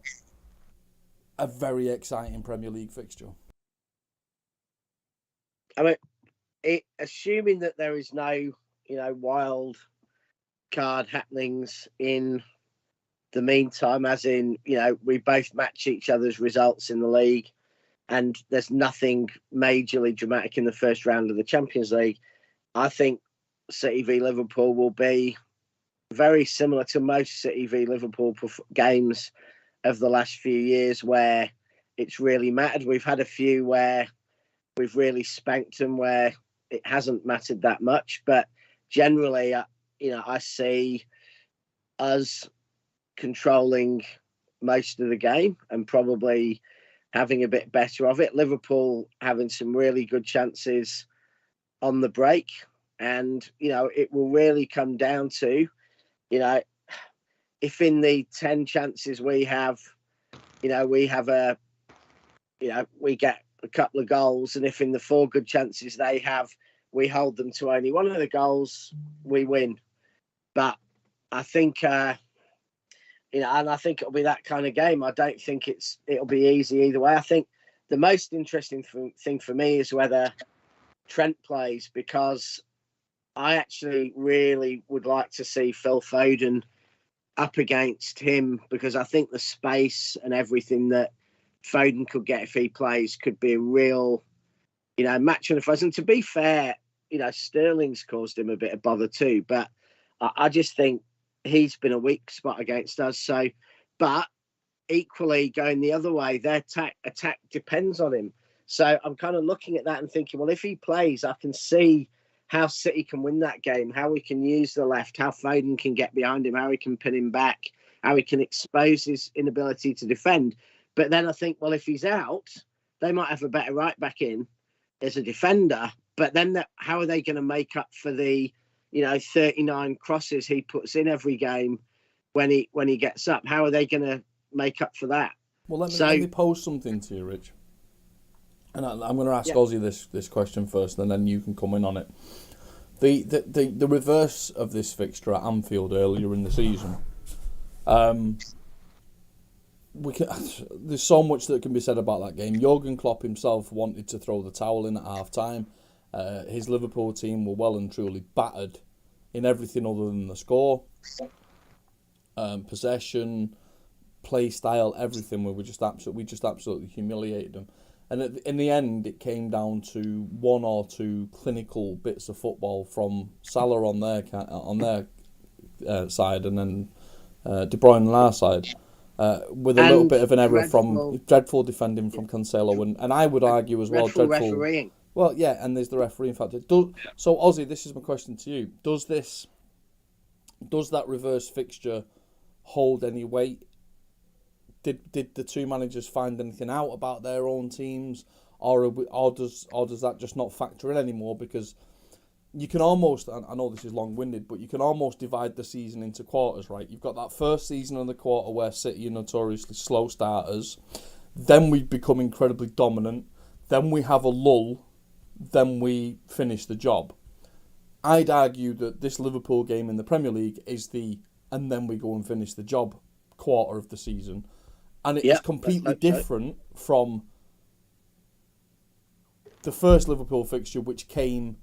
a very exciting Premier League fixture? I mean, assuming that there is no, wild card happenings in the meantime, as in, we both match each other's results in the league, and there's nothing majorly dramatic in the first round of the Champions League, I think City v Liverpool will be very similar to most City v Liverpool games of the last few years, where it's really mattered. We've had a few where we've really spanked them, where it hasn't mattered that much. But generally, I see us controlling most of the game and probably having a bit better of it. Liverpool having some really good chances on the break. And, it will really come down to, if in the 10 chances we have, we get a couple of goals, and if in the 4 good chances they have, we hold them to only 1 of the goals, we win. But I think, and I think it'll be that kind of game. I don't think it'll be easy either way. I think the most interesting thing for me is whether Trent plays, because I actually really would like to see Phil Foden up against him, because I think the space and everything that Foden could get if he plays could be a real, match on the fuzz. And to be fair, Sterling's caused him a bit of bother too, but I just think he's been a weak spot against us. So, but equally going the other way, their attack depends on him. So I'm kind of looking at that and thinking, well, if he plays, I can see how City can win that game, how we can use the left, how Foden can get behind him, how he can pin him back, how he can expose his inability to defend. But then I think, well, if he's out, they might have a better right back in as a defender. But then how are they going to make up for the, 39 crosses he puts in every game when he gets up? How are they going to make up for that? Well, let me pose something to you, Rich. And I'm going to ask Ozzy this question first, and then you can come in on it. The reverse of this fixture at Anfield earlier in the season. There's so much that can be said about that game. Jurgen Klopp himself wanted to throw the towel in at half time. His Liverpool team were well and truly battered in everything other than the score. Possession, play style, everything. We just absolutely humiliated them. And in the end, it came down to 1 or 2 clinical bits of football from Salah on their side, and then De Bruyne on our side, with a little bit of an error from dreadful defending from Cancelo, and I would argue as well dreadful refereeing. Well, yeah, and there's the refereeing factor. So, Ozzy, this is my question to you: Does that reverse fixture hold any weight? Did the 2 managers find anything out about their own teams, or does that just not factor in anymore? Because you can almost, I know this is long-winded, but you can almost divide the season into quarters, right? You've got that first season of the quarter where City are notoriously slow starters. Then we become incredibly dominant. Then we have a lull. Then we finish the job. I'd argue that this Liverpool game in the Premier League is and then we go and finish the job quarter of the season. And it is completely different from the first Liverpool fixture, which came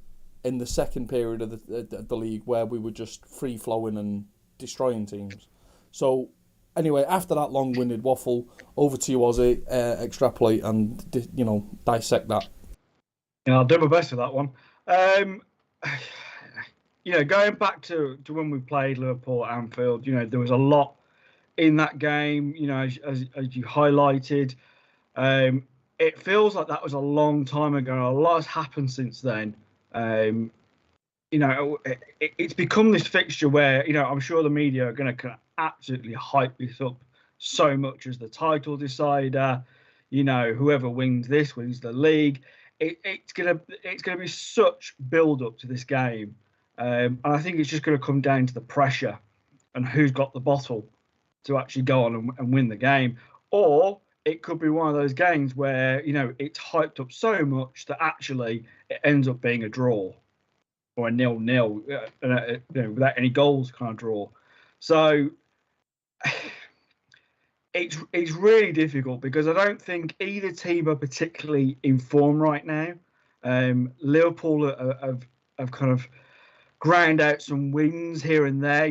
in the second period of the league, where we were just free-flowing and destroying teams. So, anyway, after that long-winded waffle, over to you, Ozzy. Extrapolate and, dissect that. Yeah, I'll do my best with that one. Going back to when we played Liverpool at Anfield, there was a lot in that game, as you highlighted. It feels like that was a long time ago. A lot has happened since then. It's become this fixture where, I'm sure the media are going to absolutely hype this up so much as the title decider. Whoever wins this wins the league. It's gonna be such build up to this game, and I think it's just going to come down to the pressure and who's got the bottle to actually go on and win the game. Or it could be one of those games where, it's hyped up so much that actually it ends up being a draw or a 0-0, without any goals kind of draw. So it's really difficult because I don't think either team are particularly in form right now. Liverpool have kind of ground out some wins here and there,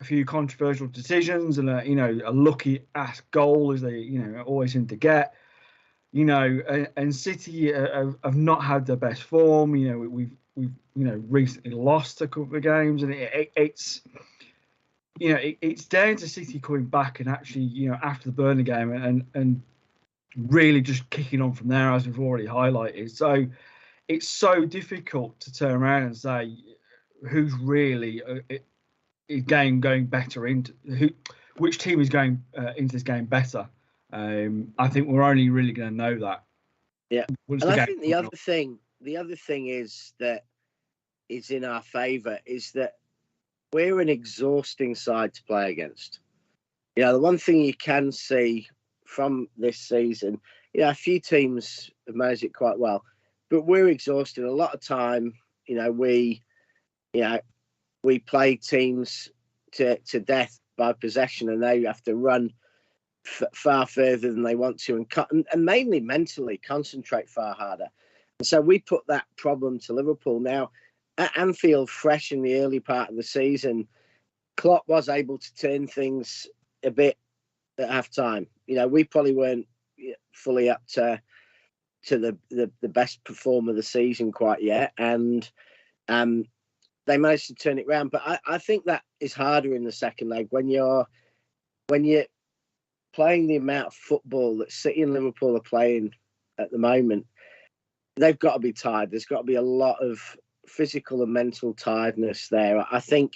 a few controversial decisions and a lucky ass goal, as they always seem to get. And City have not had their best form. We've recently lost a couple of games, and it's down to City coming back and actually after the Burnley game and really just kicking on from there, as we've already highlighted. So it's so difficult to turn around and say who's really going better which team is going into this game better. I think we're only really going to know that. Yeah, and I think the other thing is that is in our favour is that we're an exhausting side to play against. The one thing you can see from this season, a few teams have managed it quite well, but we're exhausted a lot of time. We play teams to death by possession, and they have to run far further than they want to, and mainly mentally concentrate far harder. And so we put that problem to Liverpool. Now, at Anfield, fresh in the early part of the season, Klopp was able to turn things a bit at half time. We probably weren't fully up to the best performer of the season quite yet, and they managed to turn it around. But I think that is harder in the second leg when you're playing the amount of football that City and Liverpool are playing at the moment. They've got to be tired. There's got to be a lot of physical and mental tiredness there. I think,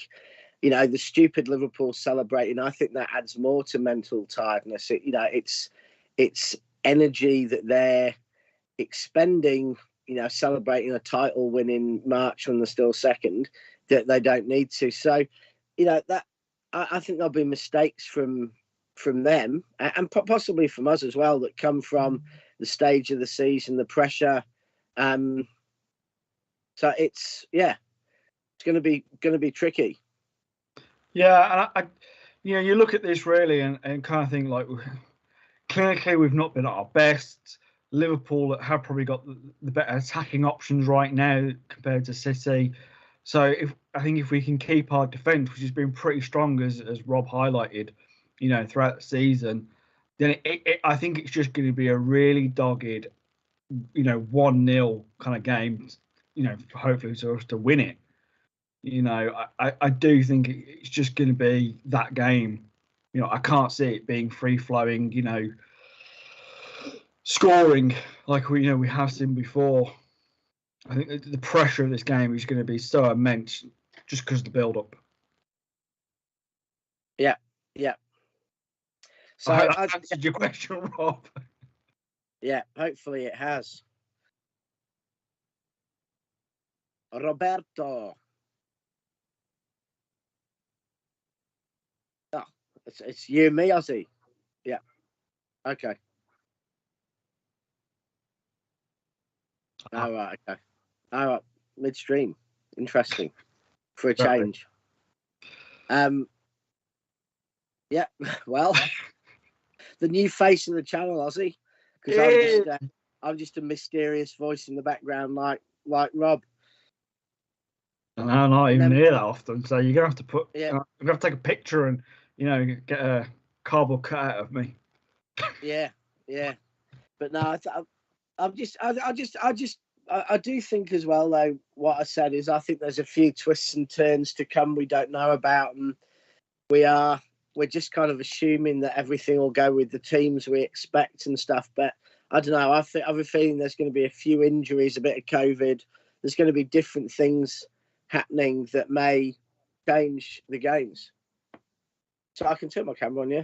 the stupid Liverpool celebrating, I think that adds more to mental tiredness. It's energy that they're expending, celebrating a title win in March when they're still second, that they don't need to. So, that I think there'll be mistakes from them and possibly from us as well that come from the stage of the season, the pressure. So it's going to be tricky. Yeah, and you look at this really and kind of think like, clinically we've not been at our best. Liverpool have probably got the better attacking options right now compared to City. So I think if we can keep our defence, which has been pretty strong as Rob highlighted, throughout the season, then I think it's just going to be a really dogged, 1-0 kind of game, hopefully for us to win it. I do think it's just going to be that game. I can't see it being free-flowing, scoring like we have seen before. I think the pressure of this game is going to be so immense just because of the build-up. Yeah. So I answered your question, Rob. Yeah, hopefully it has. Roberto. Oh, it's you and me, Ozzy. Yeah. Okay. All right. Okay. All right. Midstream. Interesting. For a change. Yeah. Well, the new face of the channel, Ozzy. Because I'm just a mysterious voice in the background, like Rob. And I'm not even here that often, so you're gonna have to you're gonna have to take a picture and get a cardboard cutout of me. Yeah. But no, I do think as well, though. What I said is, I think there's a few twists and turns to come we don't know about, and we're just kind of assuming that everything will go with the teams we expect and stuff. But I don't know. I have a feeling there's going to be a few injuries, a bit of COVID. There's going to be different things happening that may change the games. So I can turn my camera on, yeah.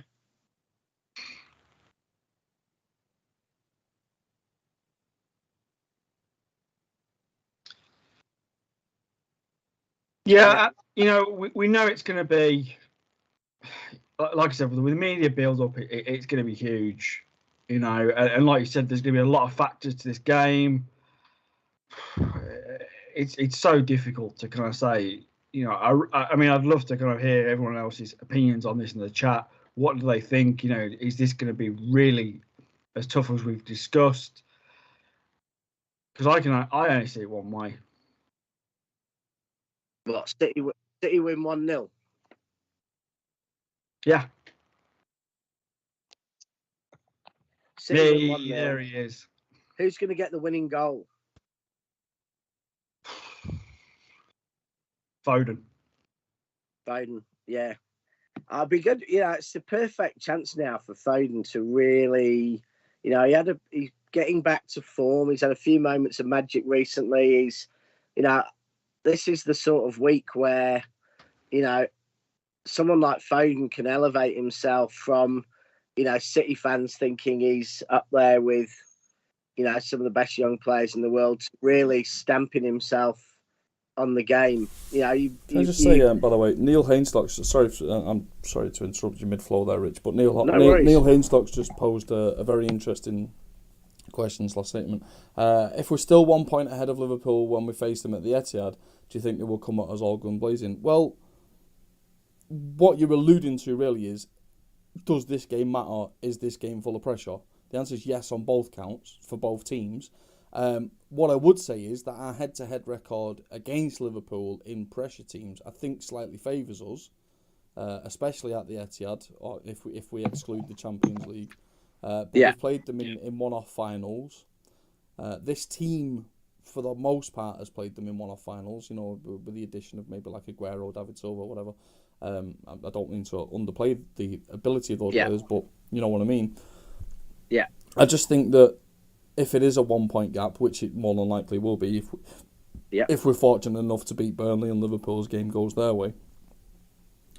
Yeah, we know it's going to be, like I said, with the media build-up, it's going to be huge. And like you said, there's going to be a lot of factors to this game. It's so difficult to kind of say. I mean, I'd love to kind of hear everyone else's opinions on this in the chat. What do they think? Is this going to be really as tough as we've discussed? Because I only see it one way. What, City win 1-0? Yeah. City win 1-0. There he is. Who's going to get the winning goal? Foden, yeah. I'll be good. It's the perfect chance now for Foden to really, he's getting back to form. He's had a few moments of magic recently. This is the sort of week where, someone like Foden can elevate himself from, City fans thinking he's up there with, some of the best young players in the world, really stamping himself on the game. Can I just say, by the way, Neil Hainstock's. I'm sorry to interrupt you mid-flow there, Rich, but Neil Hainstock's just posed a very interesting question/statement. If we're still 1 point ahead of Liverpool when we face them at the Etihad, do you think they will come at us all gun blazing? Well, what you're alluding to really is, does this game matter? Is this game full of pressure? The answer is yes on both counts for both teams. What I would say is that our head-to-head record against Liverpool in pressure teams, I think, slightly favours us, especially at the Etihad, or if we exclude the Champions League. But we've played them in one-off finals. This team, for the most part, has played them in one-off finals. With the addition of maybe like Aguero, David Silva, whatever. I don't mean to underplay the ability of those players, but you know what I mean. Yeah. I just think that if it is a 1 point gap, which it more than likely will be, if we're fortunate enough to beat Burnley and Liverpool's game goes their way,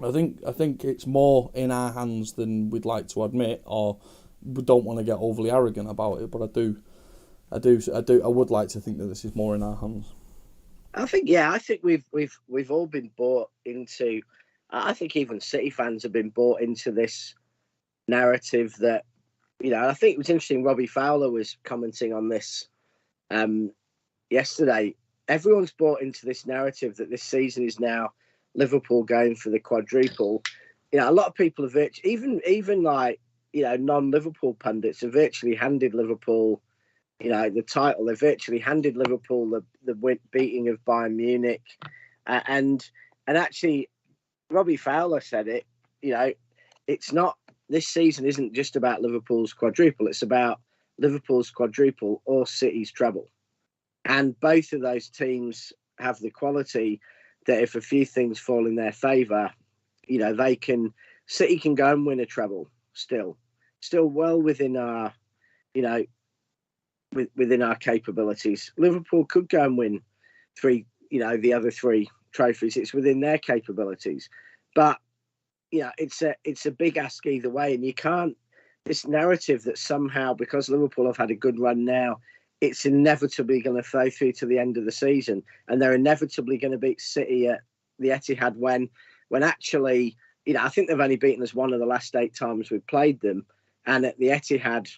I think it's more in our hands than we'd like to admit, or we don't want to get overly arrogant about it. But I would like to think that this is more in our hands. I think we've all been bought into. I think even City fans have been bought into this narrative that. I think it was interesting. Robbie Fowler was commenting on this yesterday. Everyone's bought into this narrative that this season is now Liverpool going for the quadruple. A lot of people have even like non-Liverpool pundits have virtually handed Liverpool, the title. They've virtually handed Liverpool the beating of Bayern Munich, and actually, Robbie Fowler said it. It's not. This season isn't just about Liverpool's quadruple. It's about Liverpool's quadruple or City's treble. And both of those teams have the quality that if a few things fall in their favour, City can go and win a treble still well within our, within our capabilities. Liverpool could go and win the other three trophies. It's within their capabilities. But it's a big ask either way, and you can't this narrative that somehow, because Liverpool have had a good run now, it's inevitably going to flow through to the end of the season, and they're inevitably going to beat City at the Etihad when actually, I think they've only beaten us one of the last 8 times we've played them, and at the Etihad,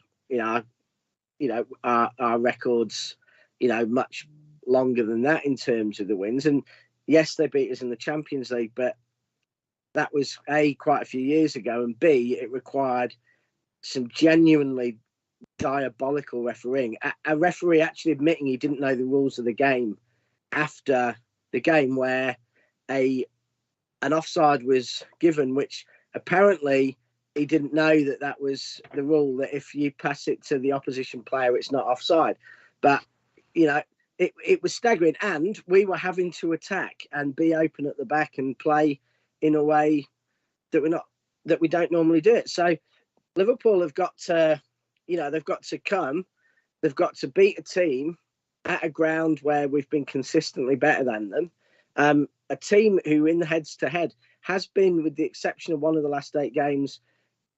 our records, much longer than that in terms of the wins. And yes, they beat us in the Champions League, but that was A, quite a few years ago, and B, it required some genuinely diabolical refereeing. A referee actually admitting he didn't know the rules of the game after the game, where an offside was given, which apparently he didn't know that was the rule, that if you pass it to the opposition player, it's not offside. But, it was staggering, and we were having to attack and be open at the back and play in a way that we don't normally do it. So Liverpool have got to, they've got to beat a team at a ground where we've been consistently better than them. A team who in the heads-to-head has been, with the exception of one of the last 8 games,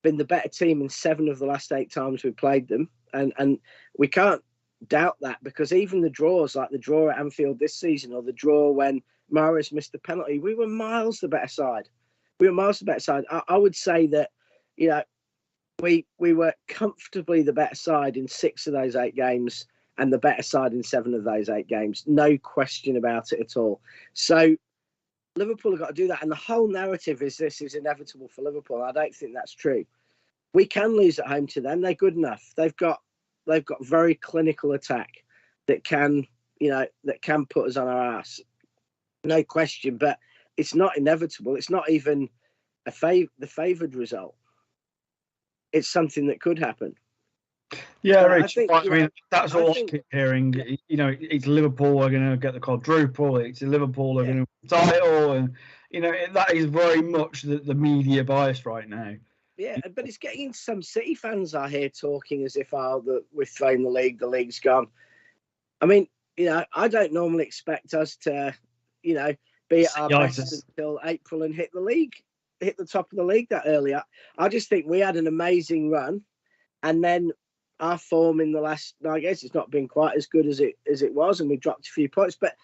been the better team in 7 of the last 8 times we've played them. And we can't doubt that, because even the draws, like the draw at Anfield this season, or the draw when Mahrez missed the penalty, we were miles the better side. I would say that, we were comfortably the better side in 6 of those 8 games, and the better side in 7 of those 8 games. No question about it at all. So Liverpool have got to do that. And the whole narrative is this is inevitable for Liverpool. I don't think that's true. We can lose at home to them. They're good enough. They've got very clinical attack that can put us on our ass. No question. But it's not inevitable. It's not even the favoured result. It's something that could happen. Yeah, Rich. That's all I keep hearing. Yeah. It's Liverpool are going to get the quadruple. It's Liverpool are going to win the title, and that is very much the media bias right now. Yeah, but it's getting some City fans are here talking as if we're throwing the league's gone. I mean, I don't normally expect us to, be at our best until April and hit the top of the league that early. I just think we had an amazing run, and then our form in the last, I guess it's not been quite as good as it was, and we dropped a few points. But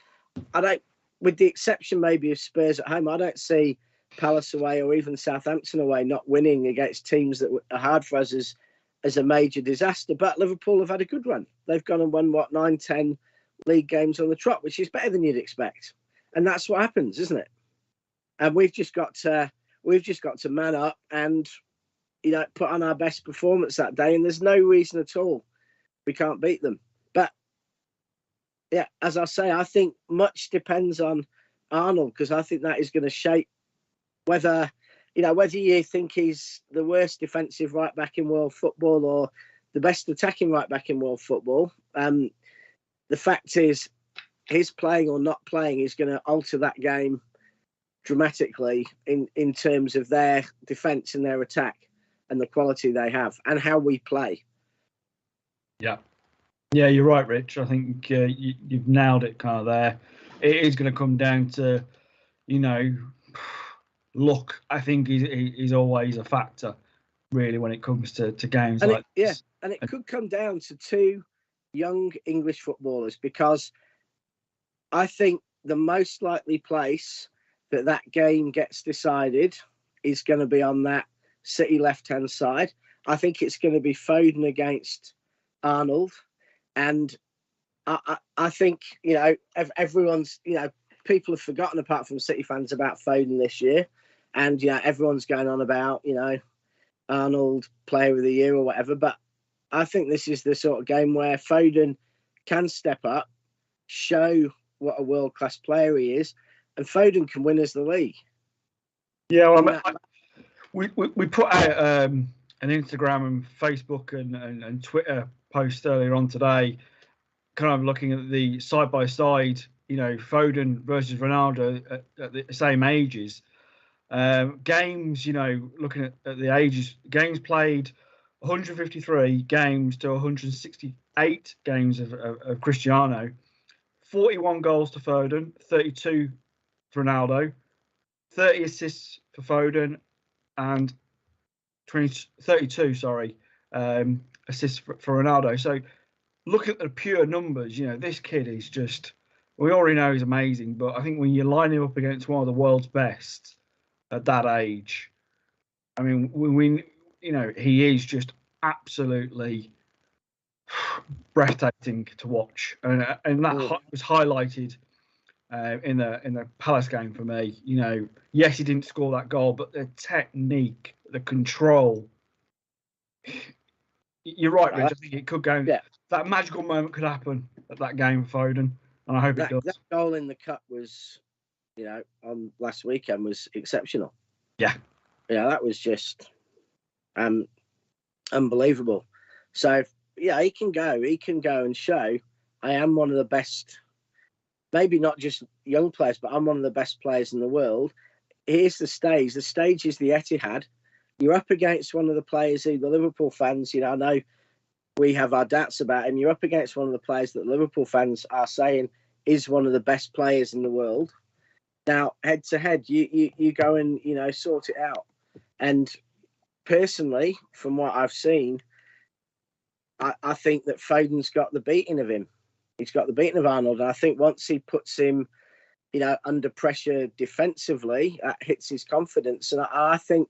with the exception maybe of Spurs at home, I don't see Palace away or even Southampton away not winning against teams that are hard for us as a major disaster. But Liverpool have had a good run. They've gone and won 9-10 league games on the trot, which is better than you'd expect. And that's what happens, isn't it? And we've just got to man up and put on our best performance that day, and there's no reason at all we can't beat them. But yeah, as I say, I think much depends on Arnold, because I think that is going to shape whether you think he's the worst defensive right back in world football or the best attacking right back in world football. The fact is, his playing or not playing is going to alter that game dramatically in terms of their defence and their attack and the quality they have and how we play. Yeah, you're right, Rich. I think you've nailed it kind of there. It is going to come down to, luck. I think is always a factor, really, when it comes to games like this. Yeah, and it could come down to 2 young English footballers, because I think the most likely place that game gets decided is going to be on that City left-hand side. I think it's going to be Foden against Arnold. And I think, everyone's, people have forgotten, apart from City fans, about Foden this year. And, everyone's going on about, Arnold Player of the Year or whatever. But I think this is the sort of game where Foden can step up, show what a world-class player he is, and Foden can win us the league. Yeah, well, we put out an Instagram and Facebook and Twitter post earlier on today, kind of looking at the side-by-side, Foden versus Ronaldo at the same ages. Games, looking at the ages, games played 153 games to 168 games of Cristiano, 41 goals to Foden, 32 for Ronaldo, 30 assists for Foden, and 32 assists for Ronaldo. So look at the pure numbers. This kid is just, we already know he's amazing, but I think when you line him up against one of the world's best at that age, I mean, he is just absolutely breathtaking to watch, and that was highlighted in the Palace game for me. Yes, he didn't score that goal, but the technique, the control. You're right, Rich. I think it could go. Yeah. That magical moment could happen at that game for Foden, and I hope it does. That goal in the cup was, on last weekend was exceptional. Yeah. That was just unbelievable. So, he can go. He can go and show, I am one of the best, maybe not just young players, but I'm one of the best players in the world. Here's the stage. The stage is the Etihad. You're up against one of the players who the Liverpool fans, I know we have our doubts about him. You're up against one of the players that Liverpool fans are saying is one of the best players in the world. Now, head to head, you go and, sort it out. And personally, from what I've seen, I think that Foden's got the beating of him. He's got the beating of Arnold. And I think once he puts him, under pressure defensively, that hits his confidence. And I think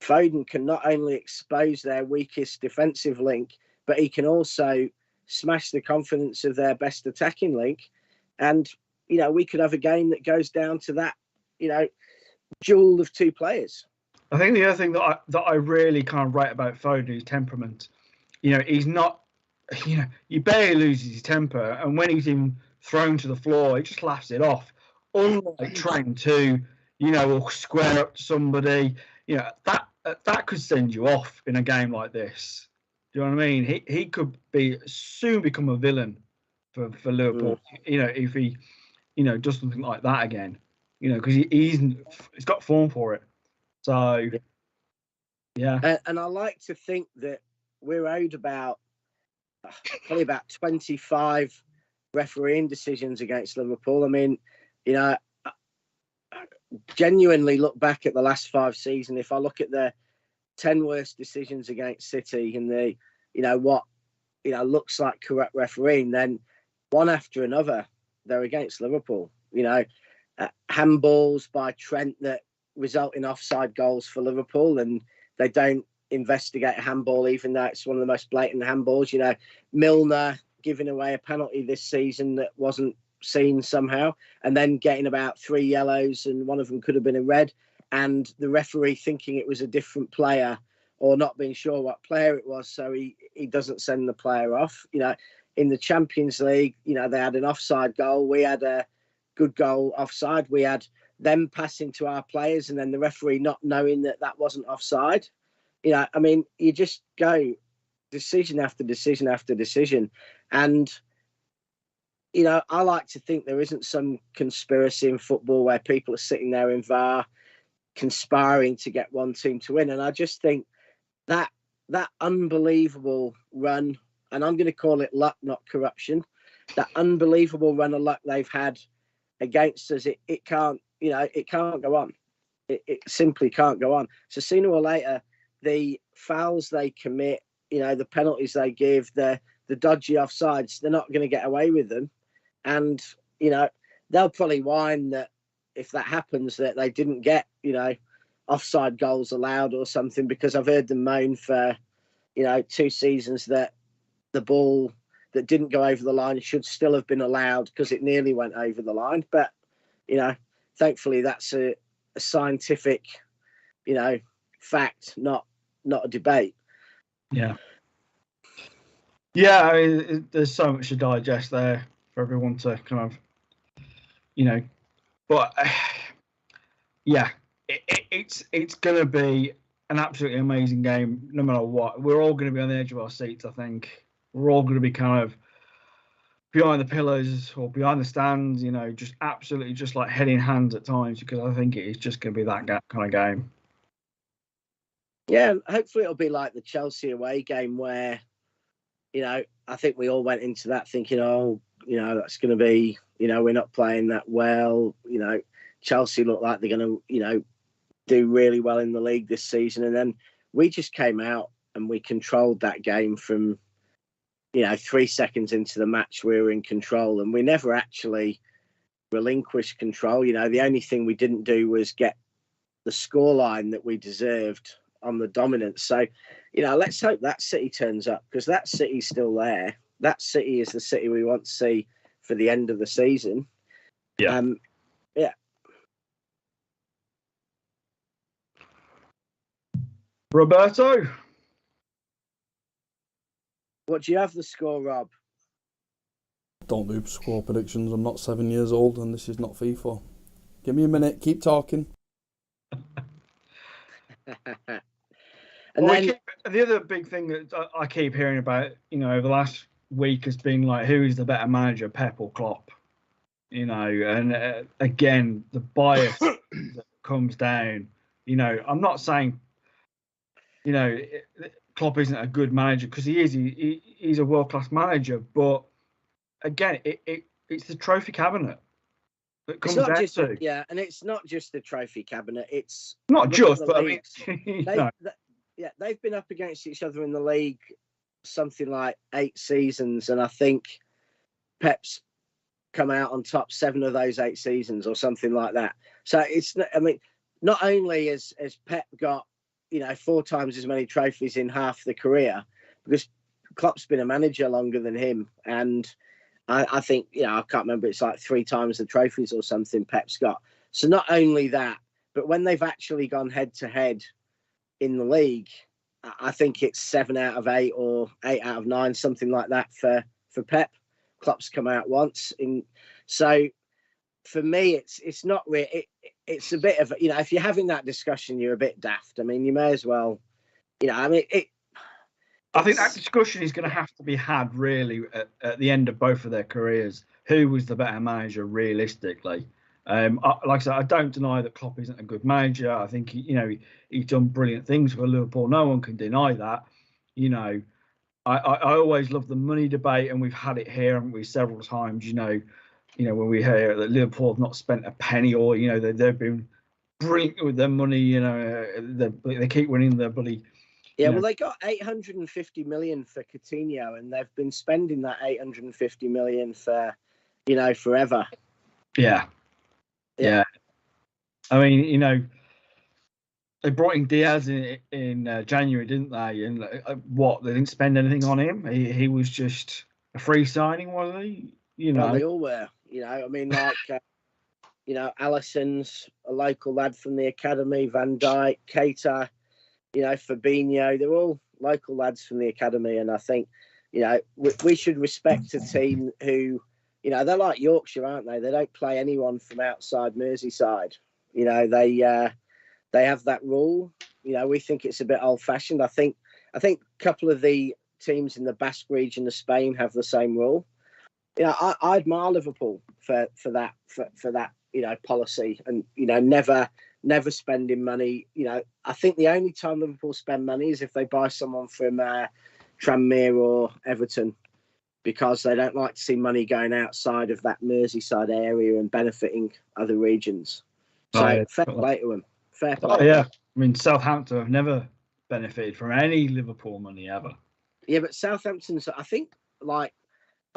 Foden can not only expose their weakest defensive link, but he can also smash the confidence of their best attacking link. And, we could have a game that goes down to that, duel of two players. I think the other thing that I really kind of rate about Foden is temperament. He's not, he barely loses his temper. And when he's even thrown to the floor, he just laughs it off. Unlike Trent, who, will square up to somebody, that could send you off in a game like this. Do you know what I mean? He could soon become a villain for Liverpool. If he, does something like that again. Because he's got form for it. So, yeah. And I like to think that we're owed probably about 25 refereeing decisions against Liverpool. I mean, I genuinely look back at the last 5 seasons. If I look at the 10 worst decisions against City and the, what, looks like corrupt refereeing, then one after another, they're against Liverpool. Handballs by Trent that result in offside goals for Liverpool, and they don't investigate a handball, even though it's one of the most blatant handballs. Milner giving away a penalty this season that wasn't seen somehow, and then getting about 3 yellows, and one of them could have been a red, and the referee thinking it was a different player or not being sure what player it was, so he doesn't send the player off. In the Champions League, they had an offside goal. We had a good goal offside. We had them passing to our players and then the referee not knowing that wasn't offside. You just go decision after decision after decision. And, I like to think there isn't some conspiracy in football where people are sitting there in VAR conspiring to get one team to win. And I just think that unbelievable run, and I'm going to call it luck, not corruption, that unbelievable run of luck they've had against us, it can't, it can't go on. It simply can't go on. So sooner or later, the fouls they commit, the penalties they give, the dodgy offsides, they're not going to get away with them. And, they'll probably whine that if that happens, that they didn't get, offside goals allowed or something, because I've heard them moan for, 2 seasons that the ball that didn't go over the line should still have been allowed because it nearly went over the line. But, thankfully that's a scientific, fact, not a debate. Yeah. Yeah, I mean, there's so much to digest there for everyone to kind of, but yeah, it's going to be an absolutely amazing game no matter what. We're all going to be on the edge of our seats, I think. We're all going to be kind of behind the pillars or behind the stands, just absolutely just like head in hand at times, because I think it is just going to be that kind of game. Yeah, hopefully it'll be like the Chelsea away game where, I think we all went into that thinking, that's going to be, we're not playing that well. Chelsea look like they're going to, do really well in the league this season. And then we just came out and we controlled that game from, 3 seconds into the match. We were in control, and we never actually relinquished control. The only thing we didn't do was get the scoreline that we deserved on the dominance. So, let's hope that City turns up, because that City's still there. That City is the City we want to see for the end of the season. Yeah. Yeah. Roberto, What do you have the score, Rob? Don't do score predictions. I'm not 7 years old, and this is not FIFA. Give me a minute. Keep talking. And then the other big thing that I keep hearing about, over the last week has been like, who is the better manager, Pep or Klopp? And again, the bias that comes down. I'm not saying, Klopp isn't a good manager, because he is. He's a world-class manager, but again, it's the trophy cabinet that comes down to. Yeah, and it's not just the trophy cabinet. It's not just, but leagues. They've been up against each other in the league something like 8 seasons, and I think Pep's come out on top 7 of those 8 seasons or something like that. So not only has Pep got 4 times as many trophies in half the career, because Klopp's been a manager longer than him, and I think I can't remember, it's like 3 times the trophies or something Pep's got. So not only that, but when they've actually gone head to head in the league, I think it's 7 out of 8 or 8 out of 9, something like that for Pep. Klopp's come out once. So for me, it's not really. It's a bit of if you're having that discussion, you're a bit daft. I mean, you may as well. I think that discussion is going to have to be had really at the end of both of their careers. Who was the better manager realistically? Like I said, I don't deny that Klopp isn't a good manager. I think he's done brilliant things for Liverpool. No one can deny that. I always love the money debate, and we've had it here, haven't we, several times. When we hear that Liverpool have not spent a penny, or they've been brilliant with their money. They keep winning their bloody. Yeah, well, they got 850 million for Coutinho, and they've been spending that 850 million for, forever. Yeah. I mean, they brought in Diaz in January, didn't they? And they didn't spend anything on him. He was just a free signing, wasn't he? Well, they all were. Alisson's a local lad from the academy. Van Dijk, Keita, Fabinho. They're all local lads from the academy, and I think we should respect a team who, they're like Yorkshire, aren't they? They don't play anyone from outside Merseyside. They have that rule. We think it's a bit old-fashioned. I think a couple of the teams in the Basque region of Spain have the same rule. I admire Liverpool for that policy, and never spending money. I think the only time Liverpool spend money is if they buy someone from Tranmere or Everton, because they don't like to see money going outside of that Merseyside area and benefiting other regions. So fair play to them. Fair play. Oh yeah, I mean Southampton have never benefited from any Liverpool money ever. Yeah, but Southampton's, I think, I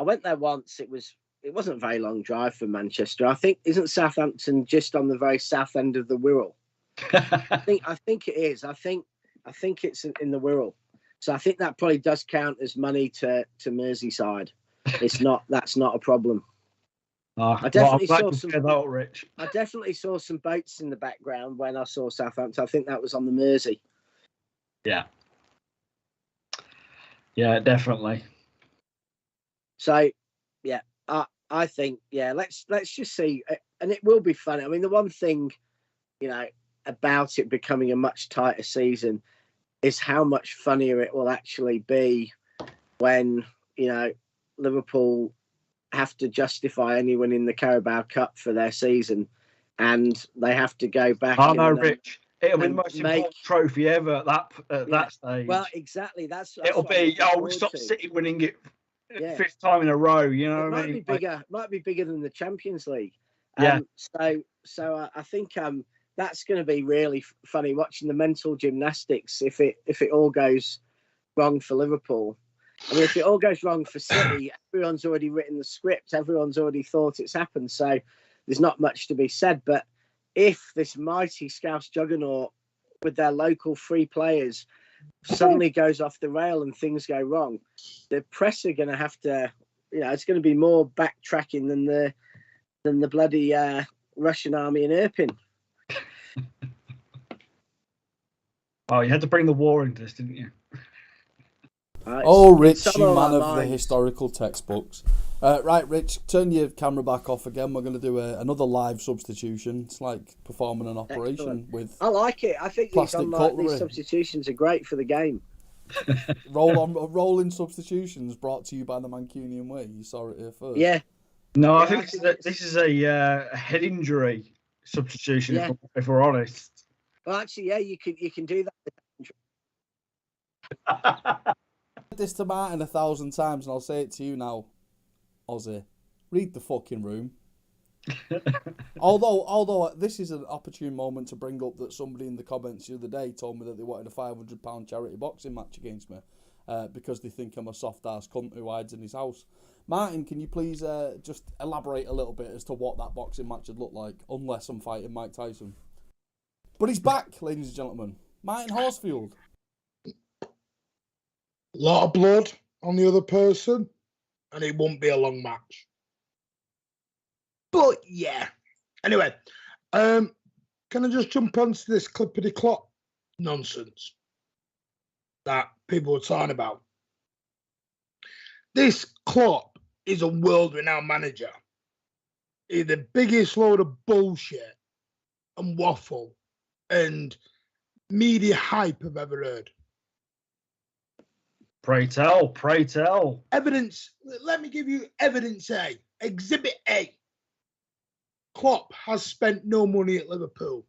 went there once. It wasn't a very long drive from Manchester. I think, isn't Southampton just on the very south end of the Wirral? I think it is. I think it's in the Wirral. So I think that probably does count as money to Merseyside. That's not a problem. I definitely saw some boats in the background when I saw Southampton. I think that was on the Mersey. Yeah, definitely. So, yeah, I think, let's just see, and it will be fun. I mean, the one thing, about it becoming a much tighter season is how much funnier it will actually be when, Liverpool have to justify anyone in the Carabao Cup for their season, and they have to go back. Oh no, Rich! It'll be the most important trophy ever at that stage. Well, exactly. It'll be. We stopped City winning it 5th time in a row. You know what I mean? Might be bigger than the Champions League. Yeah. So I think that's going to be really funny watching the mental gymnastics if it all goes wrong for Liverpool. I mean, if it all goes wrong for City, everyone's already written the script. Everyone's already thought it's happened. So there's not much to be said. But if this mighty Scouse juggernaut with their local free players suddenly goes off the rail and things go wrong, the press are going to have to, it's going to be more backtracking than the bloody Russian army in Irpin. Oh, you had to bring the war into this, didn't you? Rich, you man of the historical textbooks. Right, Rich, turn your camera back off again. We're going to do another live substitution. It's like performing an operation with. I like it. I think these substitutions are great for the game. Rolling substitutions brought to you by the Mancunian Way. You saw it here first. Yeah. No, I think this is a head injury substitution. If we're honest. Well, actually, yeah, you can do that. I said this to Martin 1,000 times, and I'll say it to you now, Ozzy. Read the fucking room. Although this is an opportune moment to bring up that somebody in the comments the other day told me that they wanted a £500 charity boxing match against me because they think I'm a soft ass cunt who hides in his house. Martin, can you please just elaborate a little bit as to what that boxing match would look like, unless I'm fighting Mike Tyson? But he's back, ladies and gentlemen. Martin Horsfield. A lot of blood on the other person, and it won't be a long match. But yeah. Anyway, can I just jump onto this clippity clop nonsense that people were talking about? This Klopp is a world-renowned manager. He's the biggest load of bullshit and waffle and media hype I've ever heard. Pray tell. Evidence. Let me give you evidence A. Exhibit A. Klopp has spent no money at Liverpool.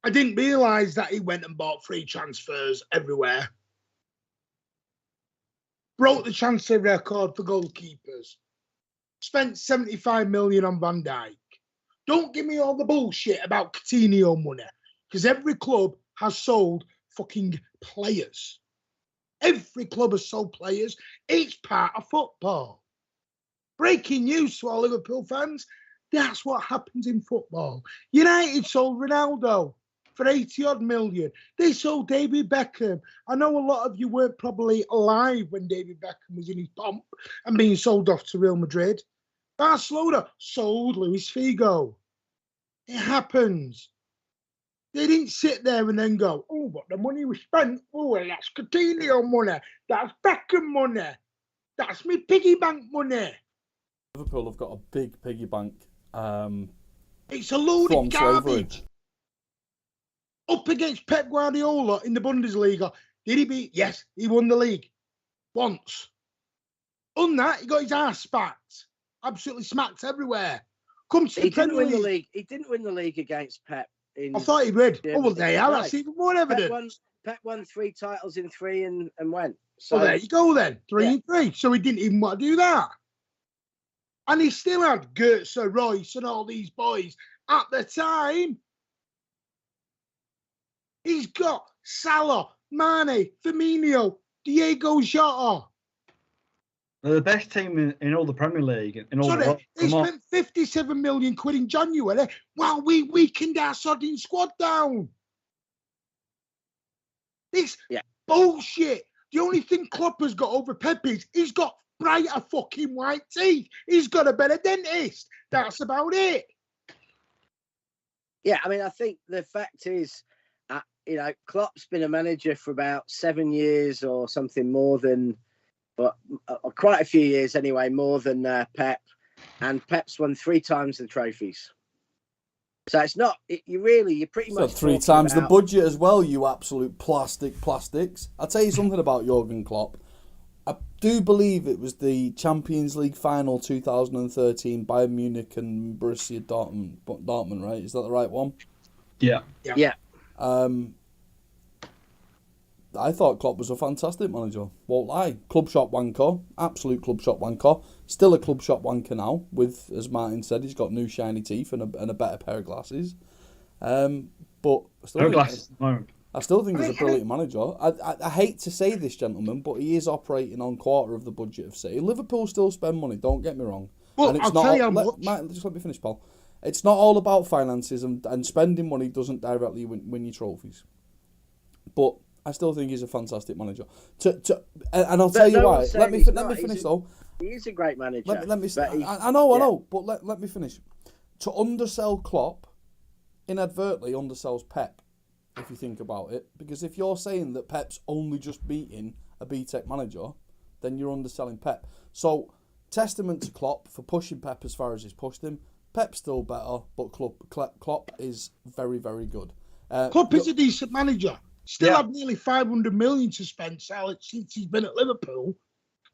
I didn't realise that he went and bought free transfers everywhere. Broke the transfer record for goalkeepers. Spent 75 million on Van Dijk. Don't give me all the bullshit about Coutinho money, because every club has sold fucking players. Every club has sold players. It's part of football. Breaking news to all Liverpool fans, that's what happens in football. United sold Ronaldo for 80-odd million. They sold David Beckham. I know a lot of you weren't probably alive when David Beckham was in his pomp and being sold off to Real Madrid. Barcelona sold Luis Figo. It happens. They didn't sit there and then go, oh, but the money we spent, oh, well, that's Coutinho money. That's Beckham money. That's me piggy bank money. Liverpool have got a big piggy bank. It's a load of garbage. Up against Pep Guardiola in the Bundesliga. Did he beat? Yes, he won the league. Once. On that, he got his ass smacked. Absolutely smacked everywhere. Come to the Premier League. He didn't win the league against Pep. I thought he did. Oh, well, there you are. That's even more evidence. Pep won 3 titles in 3 and went. So, well, there you go then. 3 and 3. So he didn't even want to do that. And he still had Goetze, Royce and all these boys at the time. He's got Salah, Mane, Firmino, Diego Jota. They're the best team in all the Premier League. They spent 57 million quid in January while we weakened our sodding squad down. This bullshit. The only thing Klopp has got over Pep is he's got brighter fucking white teeth. He's got a better dentist. That's about it. Yeah, I mean, I think the fact is, Klopp's been a manager for about 7 years or something more than, but quite a few years anyway, more than Pep. And Pep's won 3 times the trophies. So it's not, you're pretty much. 3 times the budget as well, you absolute plastics. I'll tell you something about Jurgen Klopp. I do believe it was the Champions League final 2013, Bayern Munich and Borussia Dortmund, right? Is that the right one? Yeah. I thought Klopp was a fantastic manager. Won't lie. Club shop wanker. Absolute club shop wanker. Still a club shop wanker now. With, as Martin said, he's got new shiny teeth and a better pair of glasses. But no glasses at the moment. I still think he's a brilliant manager. I hate to say this, gentlemen, but he is operating on quarter of the budget of City. Liverpool still spend money, don't get me wrong. Well, and it's I'll not tell you how all, much. just let me finish, Paul. It's not all about finances, and spending money doesn't directly win you trophies. But I still think he's a fantastic manager. And I'll tell you why. Let me finish though. He is a great manager. Let me. I know. But let me finish. To undersell Klopp, inadvertently undersells Pep, if you think about it. Because if you're saying that Pep's only just beating a B-Tech manager, then you're underselling Pep. So, testament to Klopp for pushing Pep as far as he's pushed him. Pep's still better, but Klopp is very, very good. Klopp is a decent manager. Still had nearly 500 million to spend since he's been at Liverpool.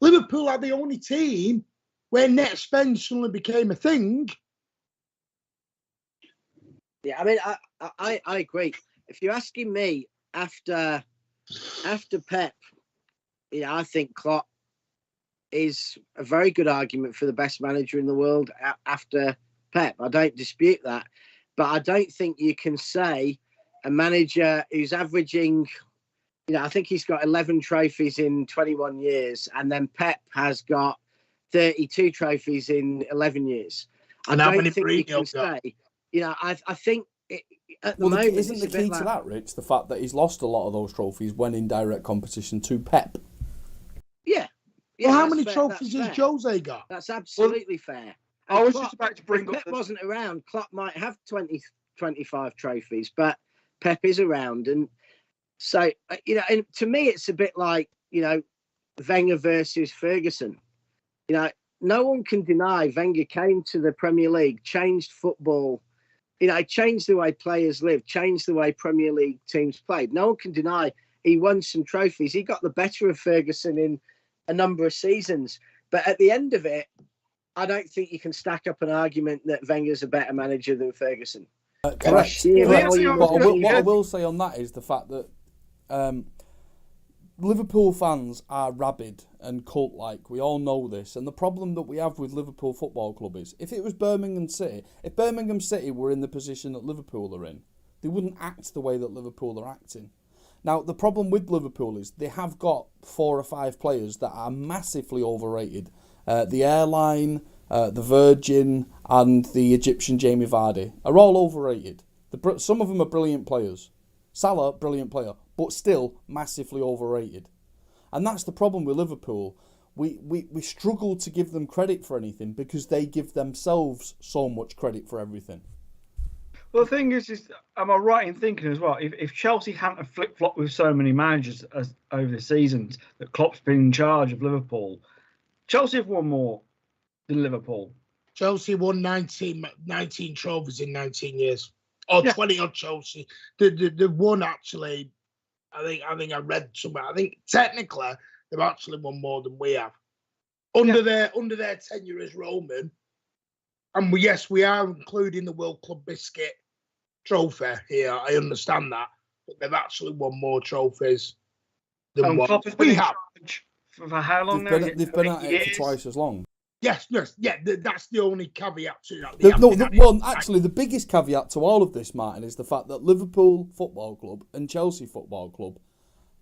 Liverpool are the only team where net spend suddenly became a thing. Yeah, I mean, I agree. If you're asking me after Pep, I think Klopp is a very good argument for the best manager in the world after Pep. I don't dispute that, but I don't think you can say a manager who's averaging, I think he's got 11 trophies in 21 years, and then Pep has got 32 trophies in 11 years. I don't think you can say. I think at the moment... Isn't the key to that, Rich, the fact that he's lost a lot of those trophies when in direct competition to Pep? Yeah. Well, how many trophies has Jose got? That's absolutely fair. And I was just about to bring up... Pep wasn't around, Klopp might have 20, 25 trophies, but Pep is around. And so, and to me, it's a bit like, Wenger versus Ferguson. No one can deny Wenger came to the Premier League, changed football, changed the way players live, changed the way Premier League teams played. No one can deny he won some trophies. He got the better of Ferguson in a number of seasons. But at the end of it, I don't think you can stack up an argument that Wenger's a better manager than Ferguson. Correct. What I will say on that is the fact that Liverpool fans are rabid and cult-like. We all know this. And the problem that we have with Liverpool Football Club is, if it was Birmingham City, if Birmingham City were in the position that Liverpool are in, they wouldn't act the way that Liverpool are acting. Now, the problem with Liverpool is they have got 4 or 5 players that are massively overrated. The Airline, the Virgin, and the Egyptian Jamie Vardy are all overrated. Some of them are brilliant players. Salah, brilliant player, but still massively overrated. And that's the problem with Liverpool. We struggle to give them credit for anything because they give themselves so much credit for everything. Well, the thing is am I right in thinking as well, if Chelsea hadn't flip-flopped with so many managers over the seasons that Klopp's been in charge of Liverpool, Chelsea have won more than Liverpool. Chelsea won 19 trophies in 19 years. Or 20 on Chelsea. The one actually, I think I read somewhere. I think technically they've actually won more than we have. Under their tenure as Roman. And we are including the World Club Biscuit trophy here. I understand that. But they've actually won more trophies than what we have. For how long now? They've been at it for twice as long. Yes, that's the only caveat to that. Actually, the biggest caveat to all of this, Martin, is the fact that Liverpool Football Club and Chelsea Football Club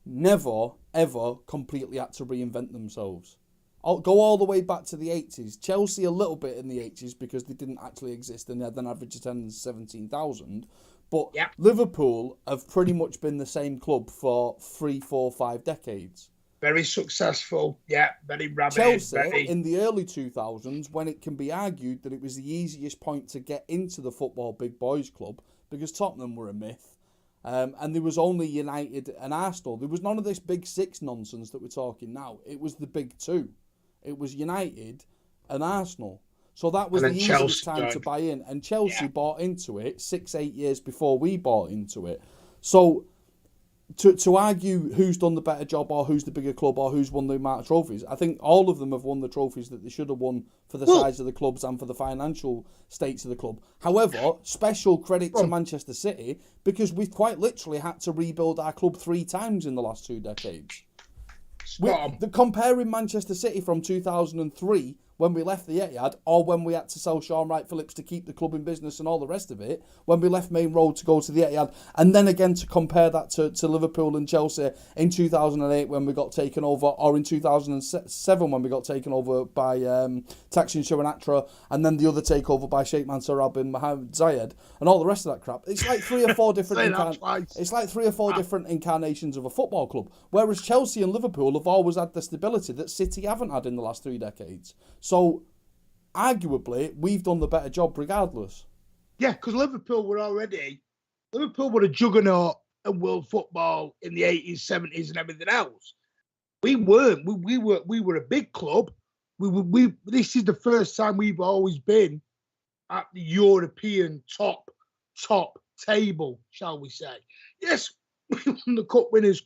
never, ever completely had to reinvent themselves. I'll go all the way back to the 80s. Chelsea a little bit in the 80s because they didn't actually exist and they had an average attendance of 17,000. But Liverpool have pretty much been the same club for 3, 4, 5 decades. Very successful, very rabid. Chelsea, in the early 2000s, when it can be argued that it was the easiest point to get into the football big boys club, because Tottenham were a myth, and there was only United and Arsenal. There was none of this big 6 nonsense that we're talking now. It was the big 2. It was United and Arsenal. So that was the easiest time to buy in. And Chelsea bought into it 6-8 years before we bought into it. So to argue who's done the better job or who's the bigger club or who's won the amount of trophies, I think all of them have won the trophies that they should have won for the size of the clubs and for the financial states of the club. However, special credit to Manchester City because we've quite literally had to rebuild our club 3 times in the last 2 decades. Comparing Manchester City from 2003 when we left the Etihad, or when we had to sell Sean Wright-Phillips to keep the club in business and all the rest of it, when we left Main Road to go to the Etihad, and then again to compare that to Liverpool and Chelsea in 2008 when we got taken over, or in 2007 when we got taken over by Taksin Shinawatra, and then the other takeover by Sheikh Mansour Al bin Mohammed Zayed, and all the rest of that crap. It's like three or four different different incarnations of a football club. Whereas Chelsea and Liverpool have always had the stability that City haven't had in the last 3 decades. So, arguably, we've done the better job regardless. Yeah, because Liverpool were a juggernaut of world football in the 80s, 70s, and everything else. We weren't. We were a big club. This is the first time we've always been at the European top table, shall we say? Yes, we won the cup winners.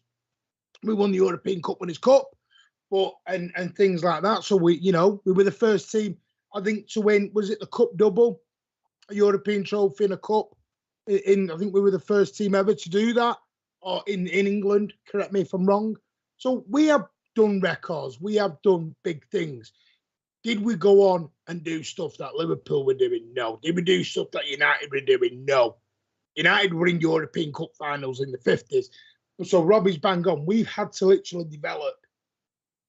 We won the European Cup Winners' Cup, and things like that. So we were the first team, I think, to win. Was it the Cup double, a European trophy and a cup? I think we were the first team ever to do that, or in England. Correct me if I'm wrong. So we have done records. We have done big things. Did we go on and do stuff that Liverpool were doing? No. Did we do stuff that United were doing? No. United were in European Cup finals in the 50s. So Robbie's bang on. We've had to literally develop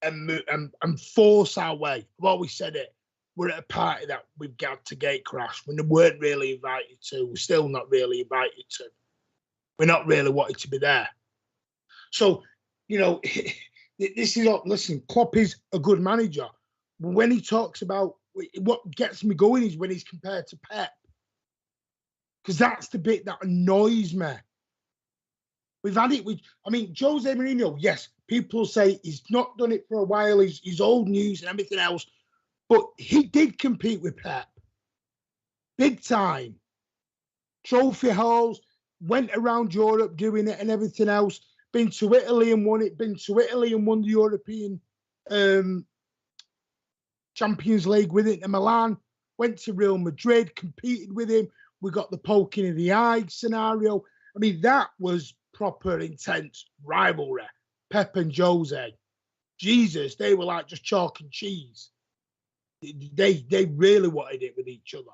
and force our way. I've always said it. We're at a party that we've got to gate crash when we weren't really invited to. We're still not really invited to. We're not really wanted to be there. So, this is listen, Klopp is a good manager. When he talks about what gets me going is when he's compared to Pep. Because that's the bit that annoys me. We've had it with, Jose Mourinho, yes, people say he's not done it for a while, he's old news and everything else, but he did compete with Pep. Big time. Trophy hauls, went around Europe doing it and everything else, been to Italy and won it, been to Italy and won the European Champions League with Inter Milan, went to Real Madrid, competed with him, we got the poking in the eye scenario. That was proper intense rivalry. Pep and Jose, Jesus, they were like just chalk and cheese. They really wanted it with each other.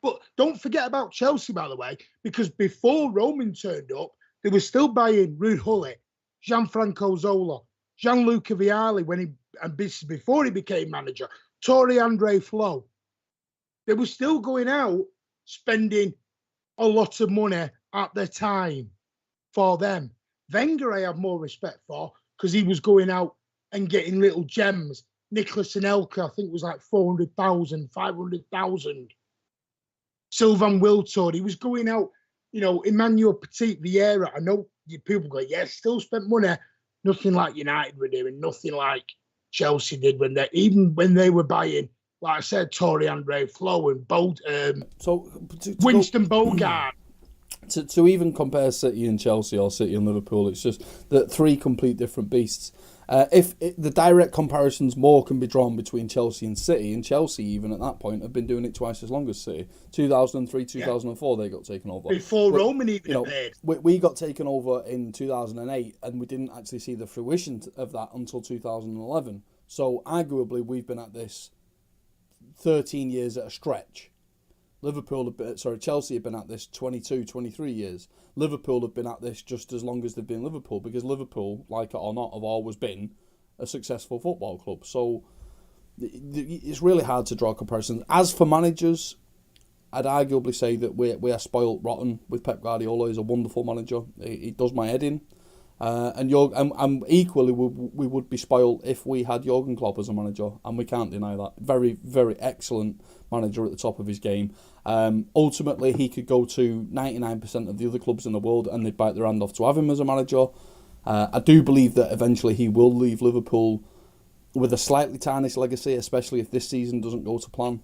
But don't forget about Chelsea, by the way, because before Roman turned up, they were still buying Ruud Gullit, Gianfranco Zola, Gianluca Vialli and this is before he became manager, Torre Andre Flo. They were still going out spending a lot of money at the time for them. Wenger I have more respect for because he was going out and getting little gems. Nicolas Anelka, I think, was like 400,000, 500,000. Sylvain Wiltord, he was going out, Emmanuel Petit Vieira. I know people go, yes, still spent money. Nothing like United were doing, nothing like Chelsea did when they were buying, like I said, Torre Andre Flo and Winston Bogart. To even compare City and Chelsea or City and Liverpool, it's just that three complete different beasts. The direct comparisons more can be drawn between Chelsea and City, and Chelsea even at that point have been doing it twice as long as City. 2003, 2004 they got taken over. Before Roman even appeared. We got taken over in 2008 and we didn't actually see the fruition of that until 2011. So arguably we've been at this 13 years at a stretch. Chelsea have been at this 22, 23 years. Liverpool have been at this just as long as they've been Liverpool, because Liverpool, like it or not, have always been a successful football club. So it's really hard to draw comparisons. As for managers, I'd arguably say that we are spoilt rotten with Pep Guardiola. He's a wonderful manager. He does my head in. And equally, we would be spoilt if we had Jurgen Klopp as a manager, and we can't deny that. Very, very excellent manager at the top of his game. Ultimately, he could go to 99% of the other clubs in the world and they'd bite their hand off to have him as a manager. I do believe that eventually he will leave Liverpool with a slightly tarnished legacy, especially if this season doesn't go to plan.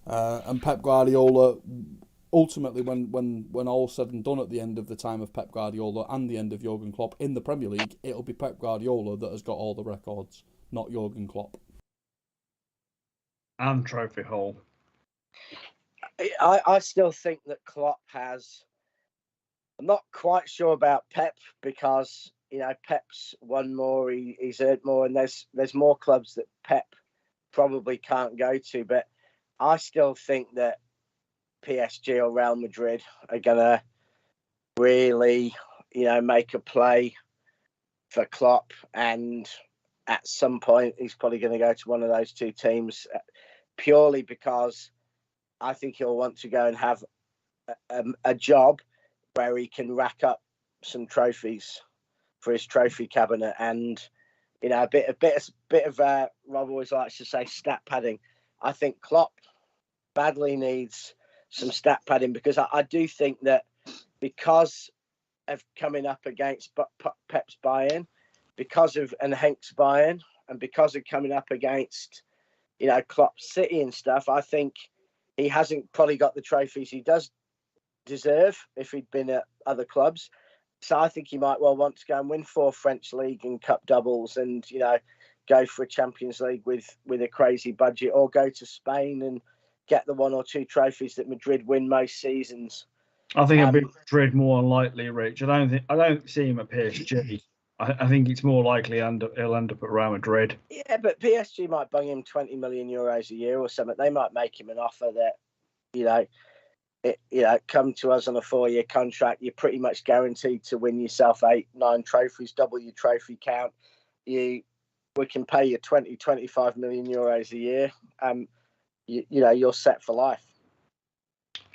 And Pep Guardiola, ultimately, when all's said and done at the end of the time of Pep Guardiola and the end of Jurgen Klopp in the Premier League, it'll be Pep Guardiola that has got all the records, not Jurgen Klopp. And trophy haul. I still think that Klopp has. I'm not quite sure about Pep because Pep's won more, he's earned more, and there's more clubs that Pep probably can't go to. But I still think that PSG or Real Madrid are going to really, make a play for Klopp, and at some point he's probably going to go to one of those two teams, purely because I think he'll want to go and have a job where he can rack up some trophies for his trophy cabinet, and a bit of Rob always likes to say stat padding. I think Klopp badly needs some stat padding, because I do think that because of coming up against Pep's Bayern, because of and Henk's Bayern, and because of coming up against Klopp's City and stuff, I think he hasn't probably got the trophies he does deserve if he'd been at other clubs. So I think he might well want to go and win 4 French League and Cup doubles, and go for a Champions League with a crazy budget, or go to Spain and get the 1 or 2 trophies that Madrid win most seasons. I think a bit Madrid more unlikely, Rich. I don't see him at PSG. I think it's more likely he'll end up at Real Madrid. Yeah, but PSG might bung him 20 million euros a year or something. They might make him an offer that, come to us on a 4-year contract. You're pretty much guaranteed to win yourself 8-9 trophies, double your trophy count. We can pay you 20-25 million euros a year. You're set for life.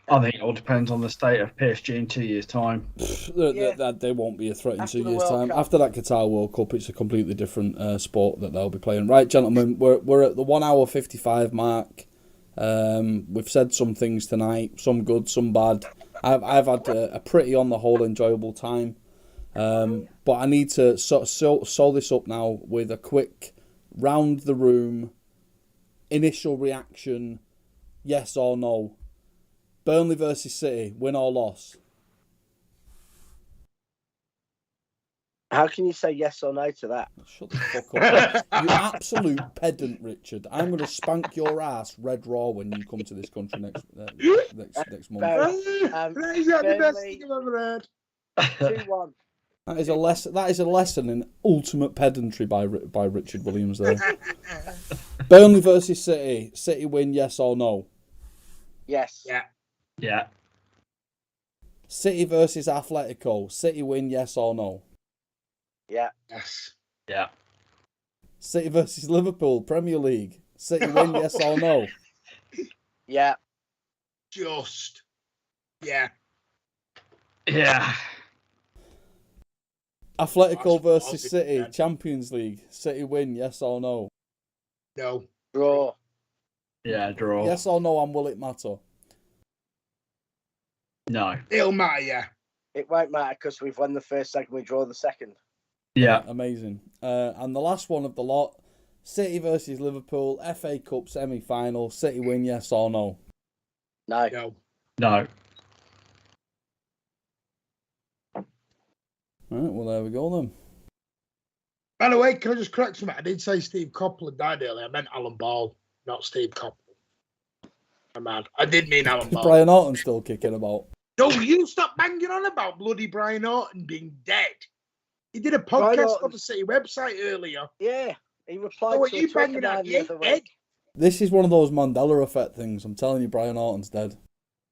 I think it all depends on the state of PSG in 2 years' time. They won't be a threat in 2 years' time. Cup. After that Qatar World Cup, it's a completely different sport that they'll be playing. Right, gentlemen, we're at the 1 hour 55 mark. We've said some things tonight, some good, some bad. I've had a pretty, on the whole, enjoyable time. But I need to sew this up now with a quick round the room initial reaction, yes or no. Burnley versus City, win or loss? How can you say yes or no to that? Shut the fuck up. You absolute pedant, Richard. I'm going to spank your ass red raw when you come to this country next month. That is the best thing I've ever heard. 2-1. That is a lesson in ultimate pedantry by Richard Williams there. Burnley versus City. City win, yes or no? Yes. Yeah. City versus Atletico. City win, yes or no? Yeah. Yes. Yeah. City versus Liverpool, Premier League. City win, yes or no? Yeah. Just. Yeah. Yeah. Atletico versus City, Champions League. City win, yes or no? No. Draw. Yeah, draw. Yes or no, and will it matter? No. It'll matter, yeah. It won't matter because we've won the first, second, we draw the second. Yeah. Amazing. And the last one of the lot, City versus Liverpool, FA Cup semi-final. City win, yes or no? No. No. Right, well, there we go then. By the way, can I just correct something? I did say Steve Copeland died earlier. I meant Alan Ball, not Steve Copeland. I'm mad. I did mean Alan Ball. Brian Orton still kicking about. No, you stop banging on about bloody Brian Orton being dead. He did a podcast on the City website earlier. Yeah, he replied what to you a Twitter banging on? the other Dead. week. This is one of those Mandela effect things. I'm telling you, Brian Orton's dead.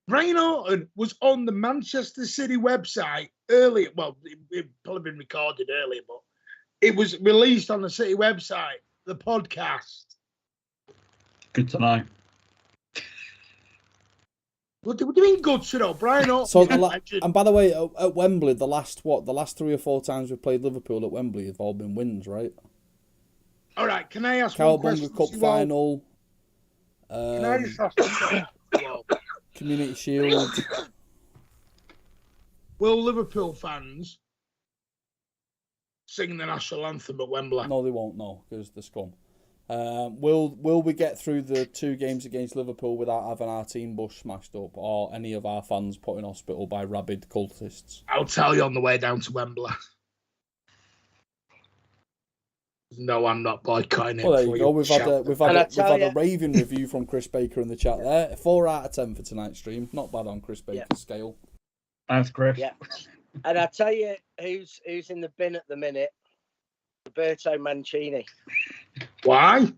Brian Orton was on the Manchester City website earlier. Well, it probably been recorded earlier, but it was released on the City website, the podcast. Good to know. What do you mean good to know? Brian Orton. So and by the way, at Wembley, the last 3 or 4 times we've played Liverpool at Wembley have all been wins, right? All right, can I ask one question? Cowabunga Cup final. Can I just ask one question? Community Shield. Will Liverpool fans sing the national anthem at Wembley? No, they won't. No, because they're scum. Will we get through the 2 games against Liverpool without having our team bus smashed up or any of our fans put in hospital by rabid cultists? I'll tell you on the way down to Wembley. No, I'm not boycotting it. Well, there you go. We've had a raving review from Chris Baker in the chat there. 4 out of 10 for tonight's stream. Not bad on Chris Baker's scale. Thanks, Chris. Yeah. And I tell you who's in the bin at the minute. Roberto Mancini. Why?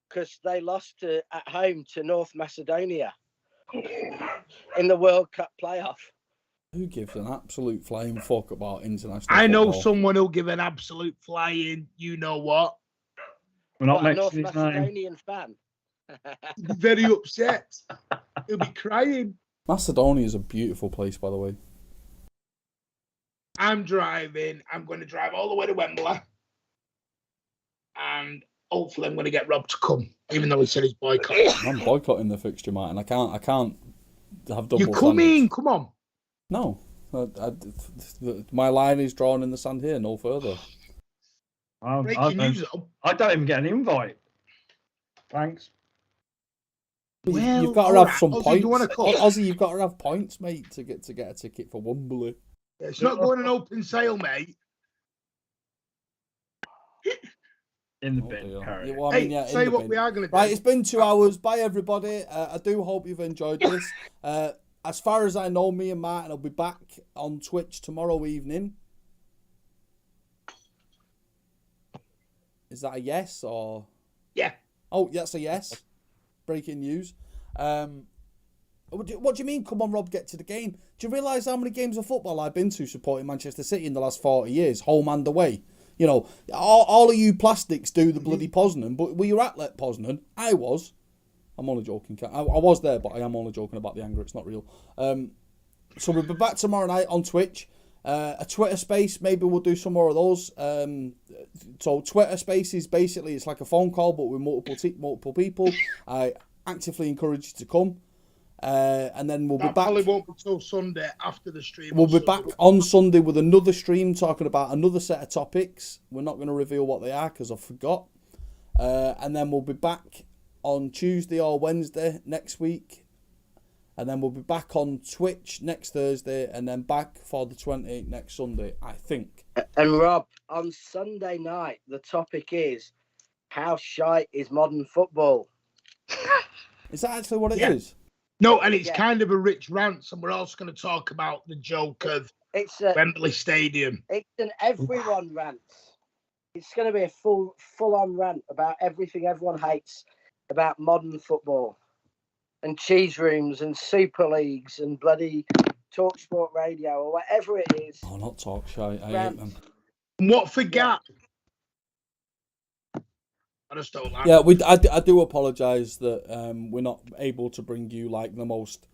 because they lost at home to North Macedonia in the World Cup playoff. Who gives an absolute flying fuck about international I know football? someone who'll give an absolute flying, you know what? We're not What, a North mentioning his name. Macedonian fan. He'll be very upset. He'll be crying. Macedonia is a beautiful place, by the way. I'm driving. I'm going to drive all the way to Wembley. And hopefully I'm going to get Rob to come, even though he said he's boycotting. I'm boycotting the fixture, mate, and I can't have double You come standards. in, come on. No. My line is drawn in the sand here, no further. Breaking news, though. I don't even get an invite. Thanks. Well, You've got to all have right. some Ozzy, points. do you wanna come? Ozzy, you've got to have points, mate, to get a ticket for Wembley. It's not going an open sale, mate. In the Oh, bin, dear. Harry. Yeah, well, I mean, yeah, in say the what bin. we are going to do. Right, it's been 2 hours. Bye, everybody. I do hope you've enjoyed this. As far as I know, me and Martin will be back on Twitch tomorrow evening. Is that a yes or? Yeah. Oh, that's a yes. Breaking news. What do you mean? Come on, Rob, get to the game. Do you realise how many games of football I've been to supporting Manchester City in the last 40 years, home and away? You know, all of you plastics do the bloody Poznan, but were you at Poznan? I was. I'm only joking. I was there, but I am only joking about the anger. It's not real. So we'll be back tomorrow night on Twitch. A Twitter space, maybe we'll do some more of those. So Twitter spaces, basically, it's like a phone call, but with multiple people. I actively encourage you to come. And then we'll be back. Probably won't be till Sunday after the stream. We'll be back on Sunday with another stream talking about another set of topics. We're not going to reveal what they are because I forgot. And then we'll be back on Tuesday or Wednesday next week. And then we'll be back on Twitch next Thursday and then back for the 20 next Sunday, I think. And Rob, on Sunday night, the topic is how shite is modern football? Is that actually what it Yeah. is? No, and it's kind of a rich rant, and we're also going to talk about the joke of Wembley Stadium. It's an everyone rant. It's going to be a full-on rant about everything everyone hates about modern football. And cheese rooms and Super Leagues and bloody TalkSport Radio or whatever it is. Oh, not talk shite. I hate them. What for Gap? I just don't like Yeah, I do apologise that we're not able to bring you like the most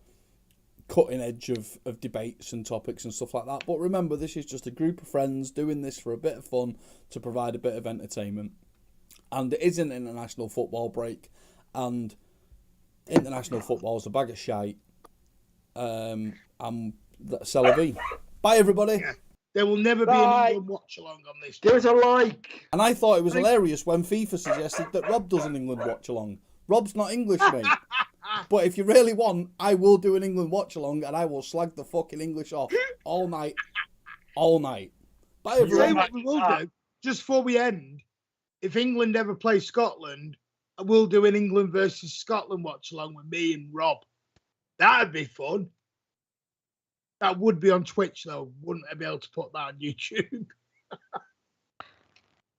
cutting edge of debates and topics and stuff like that. But remember, this is just a group of friends doing this for a bit of fun to provide a bit of entertainment. And it is an international football break. And international football is a bag of shite. And c'est la vie. Bye, everybody. Yeah. There will never be an England watch-along on this. Give us a like. And I thought it was hilarious when FIFA suggested that Rob does an England watch-along. Rob's not English, mate. But if you really want, I will do an England watch-along and I will slag the fucking English off all night. All night. Bye, Say everyone. what we will do, just before we end, if England ever play Scotland, I will do an England versus Scotland watch-along with me and Rob. That'd be fun. That would be on Twitch, though. Wouldn't I be able to put that on YouTube?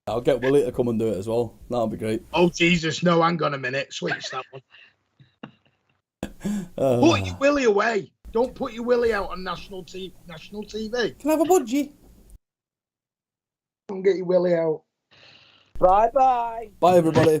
I'll get Willie to come and do it as well. That'll be great. Oh, Jesus, no, hang on a minute. Switch that one. Put your Willie away. Don't put your Willie out on national TV. Can I have a budgie? Don't get your Willie out. Bye-bye. Bye, everybody.